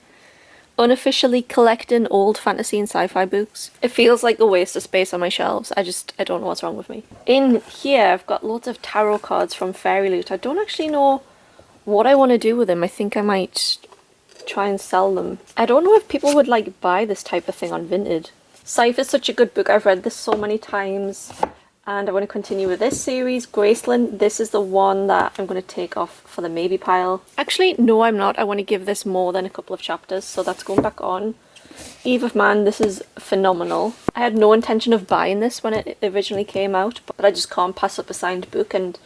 A: unofficially collecting old fantasy and sci-fi books. It feels like a waste of space on my shelves. I don't know what's wrong with me. In here I've got lots of tarot cards from Fairy Loot. I don't actually know what I want to do with them. I think I might try and sell them. I don't know if people would like buy this type of thing on Vinted. Scythe is such a good book. I've read this so many times and I want to continue with this series. Graceland, this is the one that I'm going to take off for the maybe pile. Actually, no I'm not. I want to give this more than a couple of chapters, so that's going back on. Eve of Man, this is phenomenal. I had no intention of buying this when it originally came out, but I just can't pass up a signed book and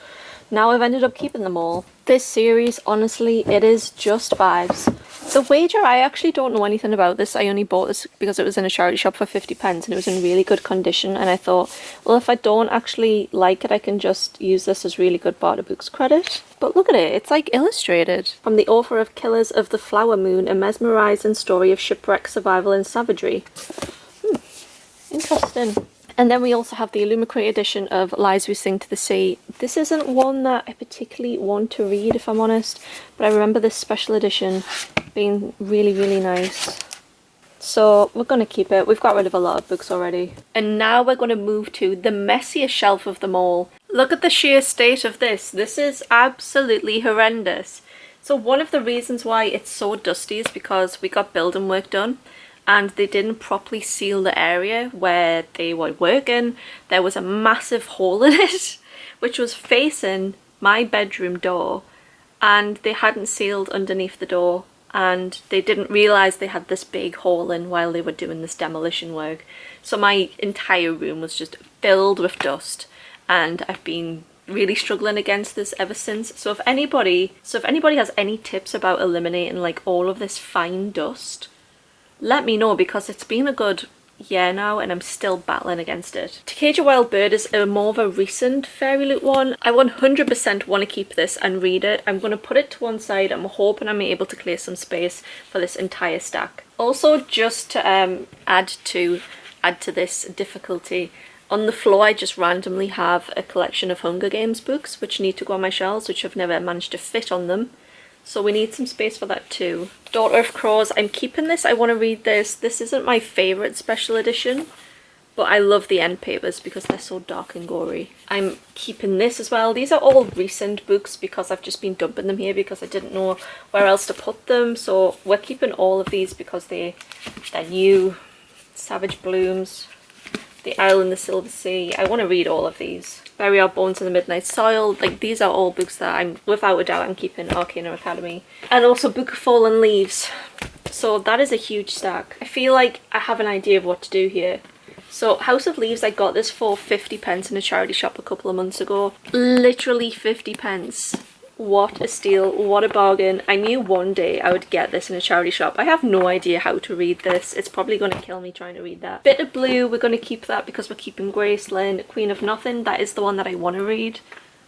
A: now I've ended up keeping them all. This series, honestly, it is just vibes. The Wager, I actually don't know anything about this. I only bought this because it was in a charity shop for 50p and it was in really good condition, and I thought, well, if I don't actually like it, I can just use this as really good barter books credit. But look at it, it's like illustrated. From the author of Killers of the Flower Moon, a mesmerising story of shipwreck, survival and savagery. Interesting. And then we also have the Illumicrate edition of Lies We Sing to the Sea. This isn't one that I particularly want to read, if I'm honest, but I remember this special edition being really, really nice. So we're going to keep it. We've got rid of a lot of books already. And now we're going to move to the messiest shelf of them all. Look at the sheer state of this. This is absolutely horrendous. So one of the reasons why it's so dusty is because we got building work done, and they didn't properly seal the area where they were working. There was a massive hole in it, which was facing my bedroom door, and they hadn't sealed underneath the door, and they didn't realise they had this big hole in while they were doing this demolition work. So my entire room was just filled with dust, and I've been really struggling against this ever since. So if anybody has any tips about eliminating like all of this fine dust, let me know, because it's been a good year now and I'm still battling against it. To Cage a Wild Bird is a more of a recent Fairy Loot one. I 100% want to keep this and read it. I'm going to put it to one side. I'm hoping I'm able to clear some space for this entire stack. Also, just to add to this difficulty, on the floor I just randomly have a collection of Hunger Games books which need to go on my shelves, which I've never managed to fit on them. So we need some space for that too. Daughter of Crows, I'm keeping this. I want to read this. This isn't my favourite special edition, but I love the end papers because they're so dark and gory. I'm keeping this as well. These are all recent books because I've just been dumping them here because I didn't know where else to put them. So we're keeping all of these because they're new. Savage Blooms, The Isle in the Silver Sea. I want to read all of these. Bury Our Bones in the Midnight Soil. Like, these are all books that I'm, without a doubt, I'm keeping. Arcana Academy. And also Book of Fallen Leaves. So that is a huge stack. I feel like I have an idea of what to do here. So House of Leaves, I got this for 50p in a charity shop a couple of months ago. Literally 50p. What a steal, what a bargain. I knew one day I would get this in a charity shop. I have no idea how to read this. It's probably going to kill me trying to read that. Bitter Blue, we're going to keep that because we're keeping Graceland. Queen of Nothing, that is the one that I want to read.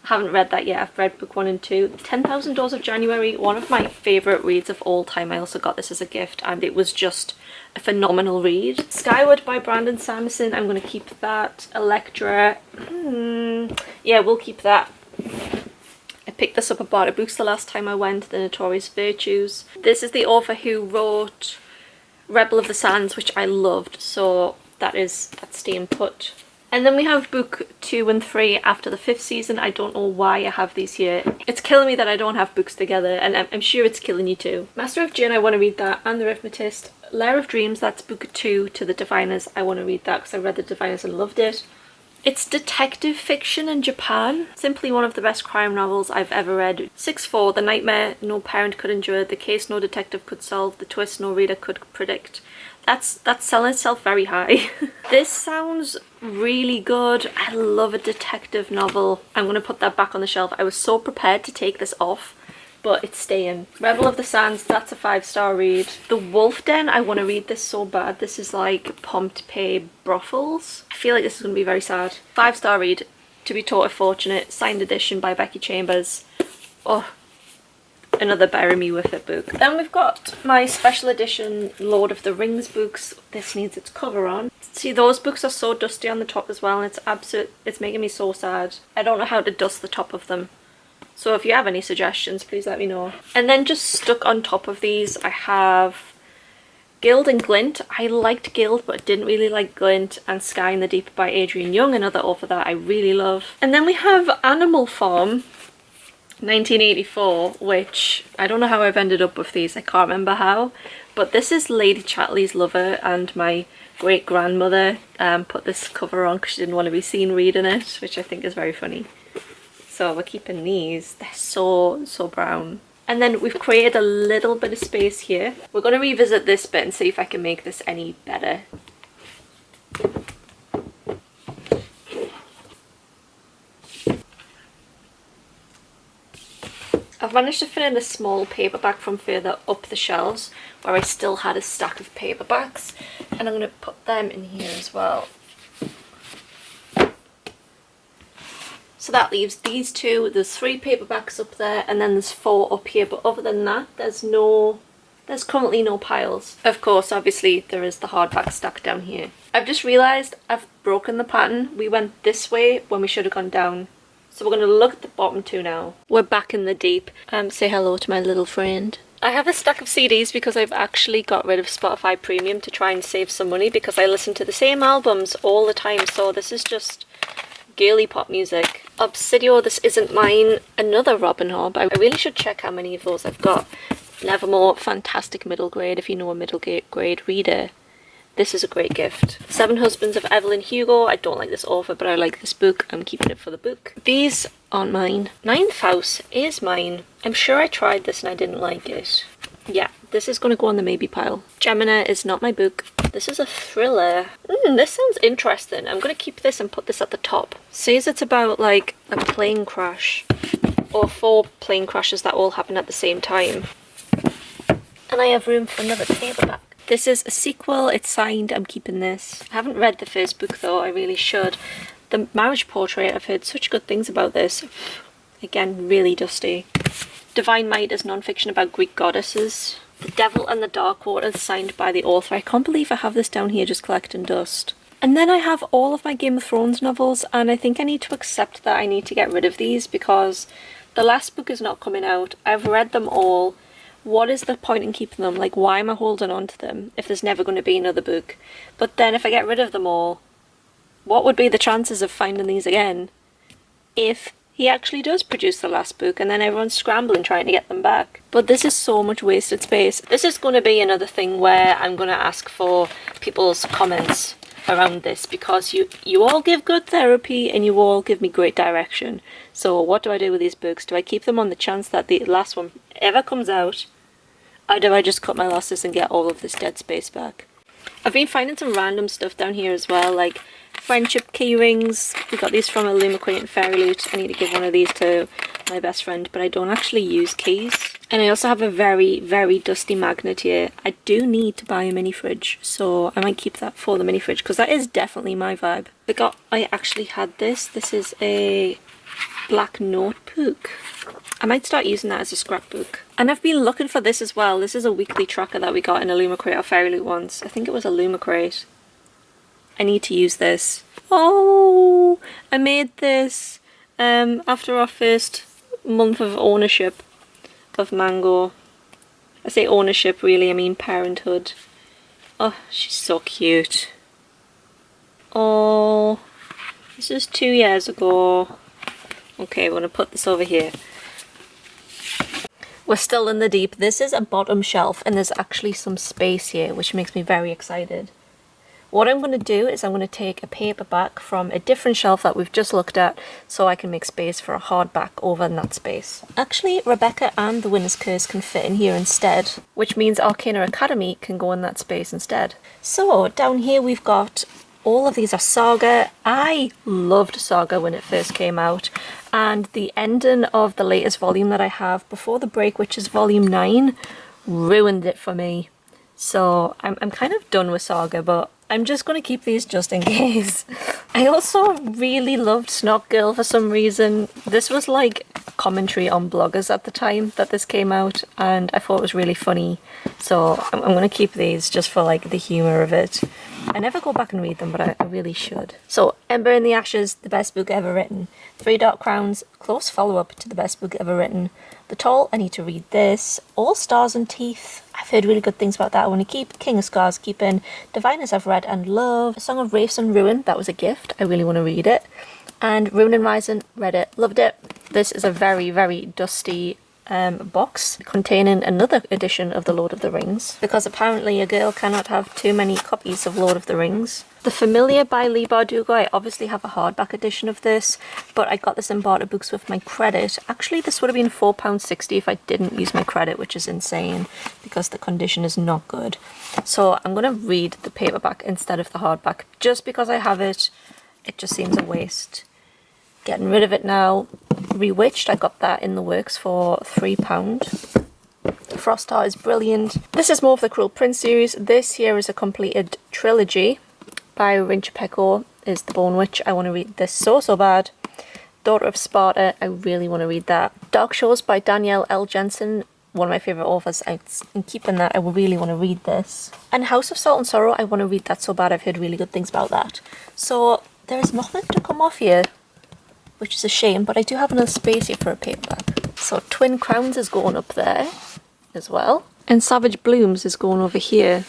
A: I haven't read that yet. I've read book 1 and 2. 10,000 Doors of January, one of my favourite reads of all time. I also got this as a gift and it was just a phenomenal read. Skyward by Brandon Sanderson, I'm going to keep that. Electra, yeah, we'll keep that. I picked this up at Barter Books the last time I went, The Notorious Virtues. This is the author who wrote Rebel of the Sands, which I loved, so that's staying put. And then we have book 2 and 3 after the 5th season. I don't know why I have these here. It's killing me that I don't have books together, and I'm sure it's killing you too. Master of Gin, I want to read that, and The Arithmetist. Lair of Dreams, that's book 2 to The Diviners. I want to read that because I read The Diviners and loved it. It's detective fiction in Japan. Simply one of the best crime novels I've ever read. 6-4, the nightmare no parent could endure, the case no detective could solve, the twist no reader could predict. That's selling itself very high. This sounds really good. I love a detective novel. I'm going to put that back on the shelf. I was so prepared to take this off, but it's staying. Rebel of the Sands, that's a 5-star read. The Wolf Den, I want to read this so bad. This is like Pompeii brothels. I feel like this is going to be very sad. 5-star read, To Be Taught If Fortunate, signed edition by Becky Chambers. Oh, another bury me with it book. Then we've got my special edition Lord of the Rings books. This needs its cover on. See, those books are so dusty on the top as well, and it's making me so sad. I don't know how to dust the top of them. So if you have any suggestions, please let me know. And then just stuck on top of these, I have Guild and Glint. I liked Guild, but didn't really like Glint. And Sky in the Deep by Adrian Young, another author that I really love. And then we have Animal Farm, 1984, which I don't know how I've ended up with these. I can't remember how. But this is Lady Chatterley's Lover, and my great-grandmother put this cover on because she didn't want to be seen reading it, which I think is very funny. So we're keeping these. They're so brown. And then we've created a little bit of space here. We're going to revisit this bit and see if I can make this any better. I've managed to fit in a small paperback from further up the shelves where I still had a stack of paperbacks, and I'm going to put them in here as well. So that leaves these two. There's 3 paperbacks up there, and then there's 4 up here, but other than that there's currently no piles. Of course, obviously there is the hardback stack down here. I've just realised I've broken the pattern. We went this way when we should have gone down. So we're going to look at the bottom 2 now. We're back in the deep. Say hello to my little friend. I have a stack of CDs because I've actually got rid of Spotify Premium to try and save some money, because I listen to the same albums all the time, so this is just girly pop music. Obsidio, This Isn't Mine, another Robin Hobb. I really should check how many of those I've got. Nevermore, fantastic middle grade if you know a middle grade reader. This is a great gift. 7 Husbands of Evelyn Hugo. I don't like this author, but I like this book. I'm keeping it for the book. These aren't mine. Ninth House is mine. I'm sure I tried this and I didn't like it. Yeah, this is going to go on the maybe pile. Gemina is not my book. This is a thriller. This sounds interesting. I'm going to keep this and put this at the top. Says it's about like a plane crash, or 4 plane crashes that all happen at the same time. And I have room for another paperback. This is a sequel. It's signed. I'm keeping this. I haven't read the first book though. I really should. The Marriage Portrait, I've heard such good things about this. Again, really dusty. Divine Might is non-fiction about Greek goddesses. The Devil and the Dark Waters, signed by the author. I can't believe I have this down here just collecting dust. And then I have all of my Game of Thrones novels, and I think I need to accept that I need to get rid of these because the last book is not coming out. I've read them all. What is the point in keeping them? Like, why am I holding on to them if there's never going to be another book? But then if I get rid of them all, what would be the chances of finding these again if he actually does produce the last book and then everyone's scrambling trying to get them back? But this is so much wasted space. This is going to be another thing where I'm going to ask for people's comments around this, because you all give good therapy and you all give me great direction. So what do I do with these books? Do I keep them on the chance that the last one ever comes out, or do I just cut my losses and get all of this dead space back? I've been finding some random stuff down here as well, like friendship key rings. We got these from Illumicrate and Fairy Loot. I need to give one of these to my best friend, but I don't actually use keys. And I also have a very, very dusty magnet here. I do need to buy a mini fridge, so I might keep that for the mini fridge, because that is definitely my vibe. I actually had this. This is a black notebook. I might start using that as a scrapbook. And I've been looking for this as well. This is a weekly tracker that we got in Illumicrate or Fairy Loot once. I think it was Illumicrate. I need to use this. Oh, I made this after our first month of ownership of Mango. I say ownership, really, I mean parenthood. Oh, she's so cute. Oh, this is 2 years ago. Okay, we're gonna put this over here. We're still in the deep. This is a bottom shelf and there's actually some space here, which makes me very excited. What I'm going to do is I'm going to take a paperback from a different shelf that we've just looked at so I can make space for a hardback over in that space. Actually, Rebecca and the Winner's Curse can fit in here instead, which means Arcana Academy can go in that space instead. So down here we've got all of these are Saga. I loved Saga when it first came out, and the ending of the latest volume that I have before the break, which is volume 9, ruined it for me. So I'm kind of done with Saga, but I'm just going to keep these just in case. I also really loved Snot Girl for some reason. This was like a commentary on bloggers at the time that this came out, and I thought it was really funny. So I'm going to keep these just for like the humour of it. I never go back and read them, but I really should. So, Ember in the Ashes, the best book ever written. Three Dark Crowns, close follow-up to the best book ever written. The Toll, I need to read this. All Stars and Teeth, I've heard really good things about that. I want to keep. King of Scars, keeping. Diviners, I've read and love. A Song of Wraiths and Ruin, that was a gift. I really want to read it. And Ruin and Rising, read it, loved it. This is a very, very dusty box containing another edition of the Lord of the Rings, because apparently a girl cannot have too many copies of Lord of the Rings. The Familiar by Leigh Bardugo, I obviously have a hardback edition of this, but I got this in Barter Books with my credit. Actually, this would have been £4.60 if I didn't use my credit, which is insane because the condition is not good. So I'm going to read the paperback instead of the hardback, just because I have it. It just seems a waste. Getting rid of it now. Rewitched, I got that in the works for £3. Frost Heart is brilliant. This is more of the Cruel Prince series. This here is a completed trilogy by Rinchapeko, is The Bone Witch. I want to read this so bad. Daughter of Sparta, I really want to read that. Dark Shores by Danielle L. Jensen, one of my favourite authors. I'm keeping that, I really want to read this. And House of Salt and Sorrow, I want to read that so bad. I've heard really good things about that. So there is nothing to come off here, which is a shame, but I do have enough space here for a paperback. So Twin Crowns is going up there as well. And Savage Blooms is going over here.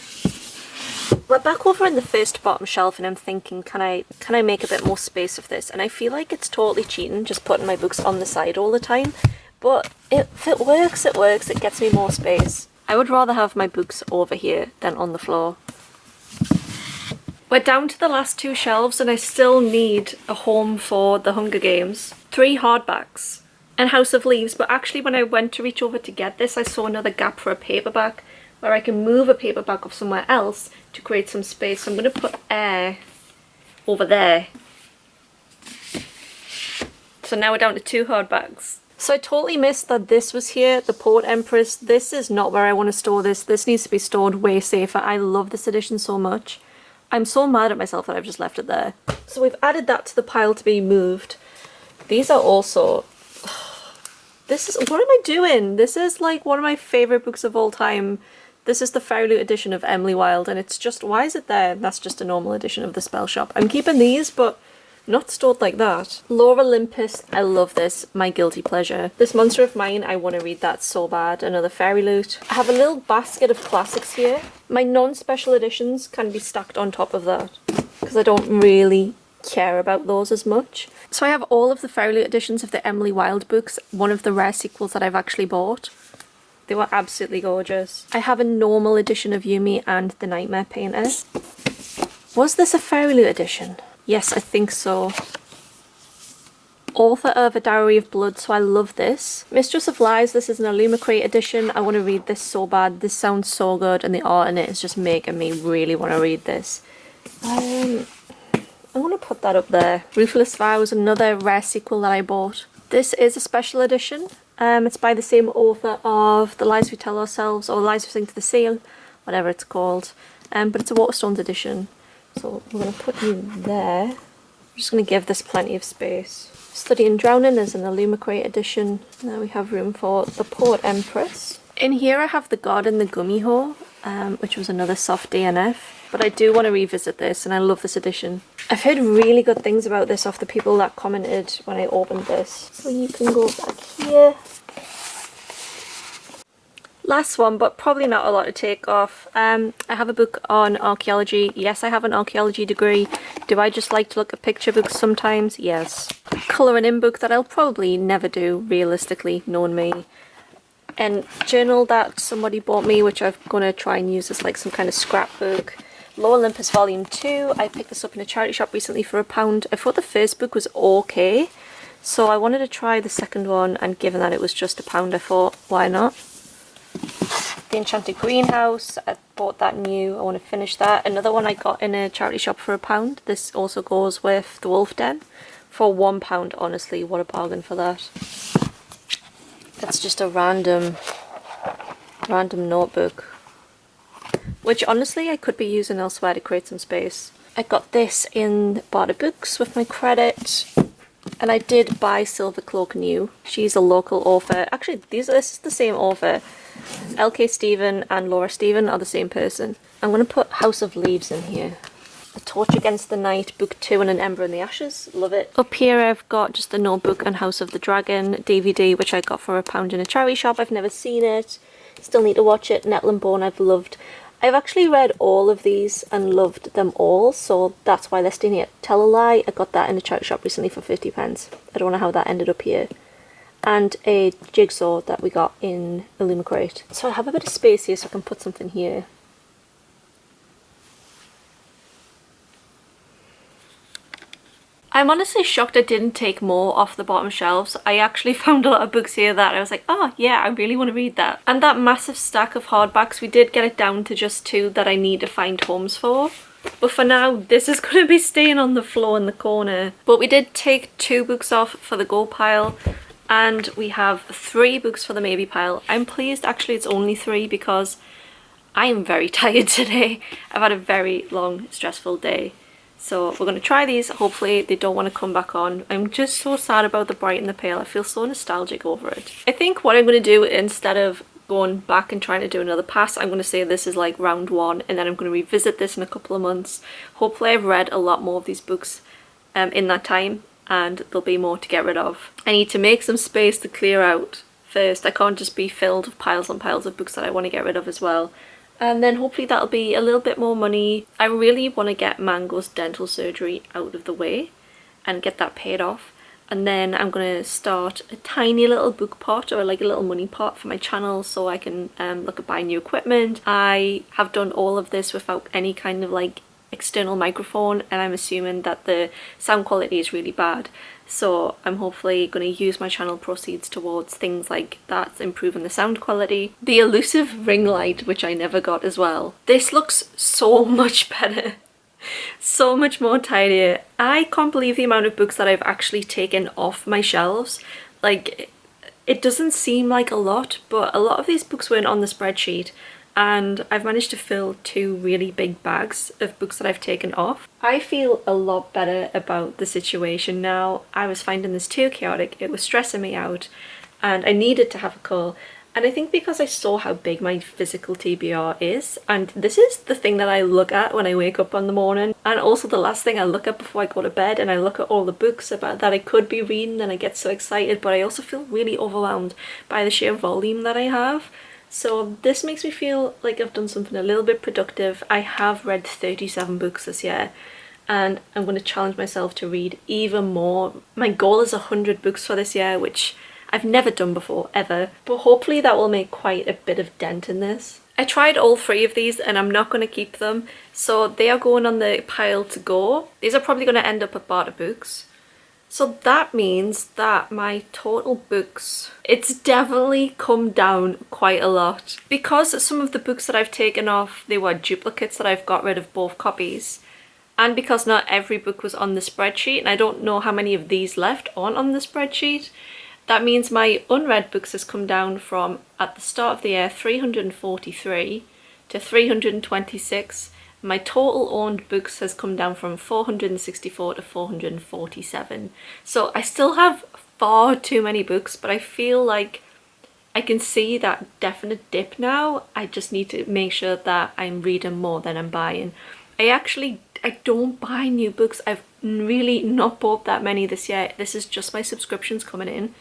A: We're back over in the first bottom shelf and I'm thinking, can I make a bit more space of this? And I feel like it's totally cheating just putting my books on the side all the time. But if it works, it works. It gets me more space. I would rather have my books over here than on the floor. We're down to the last two shelves and I still need a home for The Hunger Games. 3 hardbacks and House of Leaves, but actually when I went to reach over to get this, I saw another gap for a paperback where I can move a paperback off somewhere else to create some space. So I'm going to put Air over there. So now we're down to 2 hardbacks. So I totally missed that this was here, the Port Empress. This is not where I want to store this. This needs to be stored way safer. I love this edition so much. I'm so mad at myself that I've just left it there. So we've added that to the pile to be moved. These are also... This is... What am I doing? This is like one of my favourite books of all time. This is the Fairy Loot edition of Emily Wilde, and it's just... Why is it there? That's just a normal edition of The Spell Shop. I'm keeping these, but not stored like that. Lore Olympus, I love this. My guilty pleasure. This Monster of Mine, I want to read that so bad. Another Fairy Loot. I have a little basket of classics here. My non-special editions can be stacked on top of that, because I don't really care about those as much. So I have all of the Fairy Loot editions of the Emily Wilde books, one of the rare sequels that I've actually bought. They were absolutely gorgeous. I have a normal edition of Yumi and the Nightmare Painter. Was this a Fairy Loot edition? Yes, I think so. author of A Diary of Blood, so I love this. Mistress of Lies, this is an Illumicrate edition. I want to read this so bad. This sounds so good, and the art in it is just making me really want to read this. I'm going to put that up there. Ruthless Vows, another rare sequel that I bought. This is a special edition. It's by the same author of The Lies We Tell Ourselves, or Lies We Sing to the Seal, whatever it's called. But it's a Waterstones edition. So I'm going to put you there. I'm just going to give this plenty of space. Study in Drowning is an Illumicrate edition. Now we have room for The Poet Empress. In here I have The God and the Gummy Hole, which was another soft DNF. But I do want to revisit this, and I love this edition. I've heard really good things about this off the people that commented when I opened this. So you can go back here. Last one, but probably not a lot to take off. I have a book on archaeology. Yes, I have an archaeology degree. Do I just like to look at picture books sometimes? Yes. Colouring in book that I'll probably never do, realistically, knowing me. And journal that somebody bought me, which I'm going to try and use as like some kind of scrapbook. Low Olympus Volume 2. I picked this up in a charity shop recently for £1. I thought the first book was okay, so I wanted to try the second one, and given that it was just £1, I thought, why not? The Enchanted Greenhouse, I bought that new, I want to finish that. Another one I got in a charity shop for £1. This also goes with The Wolf Den for £1, honestly, what a bargain for that. That's just a random notebook, which honestly I could be using elsewhere to create some space. I got this in Barter Books with my credit, and I did buy Silver Cloak new. She's a local author. Actually, this is the same author. LK Stephen and Laura Stephen are the same person. I'm going to put House of Leaves in here. A Torch Against the Night, Book 2, and An Ember in the Ashes. Love it. Up here I've got just the Notebook and House of the Dragon DVD, which I got for £1 in a charity shop. I've never seen it. Still need to watch it. Nettle and Bone I've loved. I've actually read all of these and loved them all, so that's why they're staying here. Tell a Lie, I got that in a charity shop recently for 50p. I don't know how that ended up here. And a jigsaw that we got in Illumicrate. So I have a bit of space here so I can put something here. I'm honestly shocked I didn't take more off the bottom shelves. I actually found a lot of books here that I was like, oh yeah, I really want to read that. And that massive stack of hardbacks, we did get it down to just 2 that I need to find homes for. But for now, this is going to be staying on the floor in the corner. But we did take 2 books off for the go pile, and we have 3 books for the maybe pile. I'm pleased actually it's only 3 because I am very tired today. I've had a very long, stressful day. So we're going to try these. Hopefully they don't want to come back on. I'm just so sad about the Bright and the Pale. I feel so nostalgic over it. I think what I'm going to do, instead of going back and trying to do another pass, I'm going to say this is like round 1, and then I'm going to revisit this in a couple of months. Hopefully I've read a lot more of these books in that time, and there'll be more to get rid of. I need to make some space to clear out first. I can't just be filled with piles and piles of books that I want to get rid of as well. And then hopefully that'll be a little bit more money. I really want to get Mango's dental surgery out of the way and get that paid off. And then I'm going to start a tiny little book pot, or like a little money pot for my channel, so I can look at buying new equipment. I have done all of this without any kind of like external microphone, and I'm assuming that the sound quality is really bad. So I'm hopefully going to use my channel proceeds towards things like that, improving the sound quality. The elusive ring light, which I never got as well. This looks so much better. So much more tidier. I can't believe the amount of books that I've actually taken off my shelves. Like, it doesn't seem like a lot, but a lot of these books weren't on the spreadsheet, and I've managed to fill 2 really big bags of books that I've taken off. I feel a lot better about the situation now. I was finding this too chaotic, it was stressing me out, and I needed to have a call. And I think because I saw how big my physical TBR is, and this is the thing that I look at when I wake up in the morning, and also the last thing I look at before I go to bed, and I look at all the books about that I could be reading, and I get so excited, but I also feel really overwhelmed by the sheer volume that I have. So this makes me feel like I've done something a little bit productive. I have read 37 books this year, and I'm going to challenge myself to read even more. My goal is 100 books for this year, which I've never done before, ever. But hopefully that will make quite a bit of dent in this. I tried all 3 of these and I'm not going to keep them, so they are going on the pile to go. These are probably going to end up at Barter Books. So that means that my total books, it's definitely come down quite a lot. Because some of the books that I've taken off, they were duplicates that I've got rid of both copies. And because not every book was on the spreadsheet, and I don't know how many of these left on the spreadsheet, that means my unread books has come down from, at the start of the year, 343 to 326. My total owned books has come down from 464 to 447. So I still have far too many books, but I feel like I can see that definite dip now. I just need to make sure that I'm reading more than I'm buying. I don't buy new books. I've really not bought that many this year. This is just my subscriptions coming in.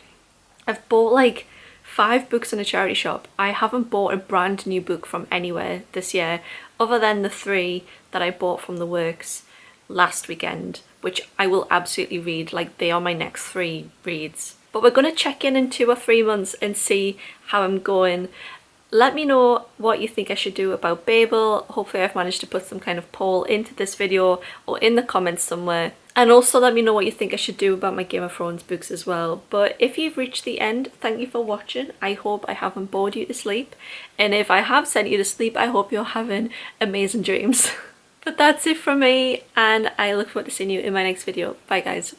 A: I've bought like 5 books in a charity shop. I haven't bought a brand new book from anywhere this year, other than the 3 that I bought from the works last weekend, which I will absolutely read. Like, they are my next 3 reads. But we're going to check in 2 or 3 months and see how I'm going. Let me know what you think I should do about Babel. Hopefully I've managed to put some kind of poll into this video or in the comments somewhere. And also let me know what you think I should do about my Game of Thrones books as well. But if you've reached the end, thank you for watching. I hope I haven't bored you to sleep. And if I have sent you to sleep, I hope you're having amazing dreams. But that's it from me, and I look forward to seeing you in my next video. Bye guys.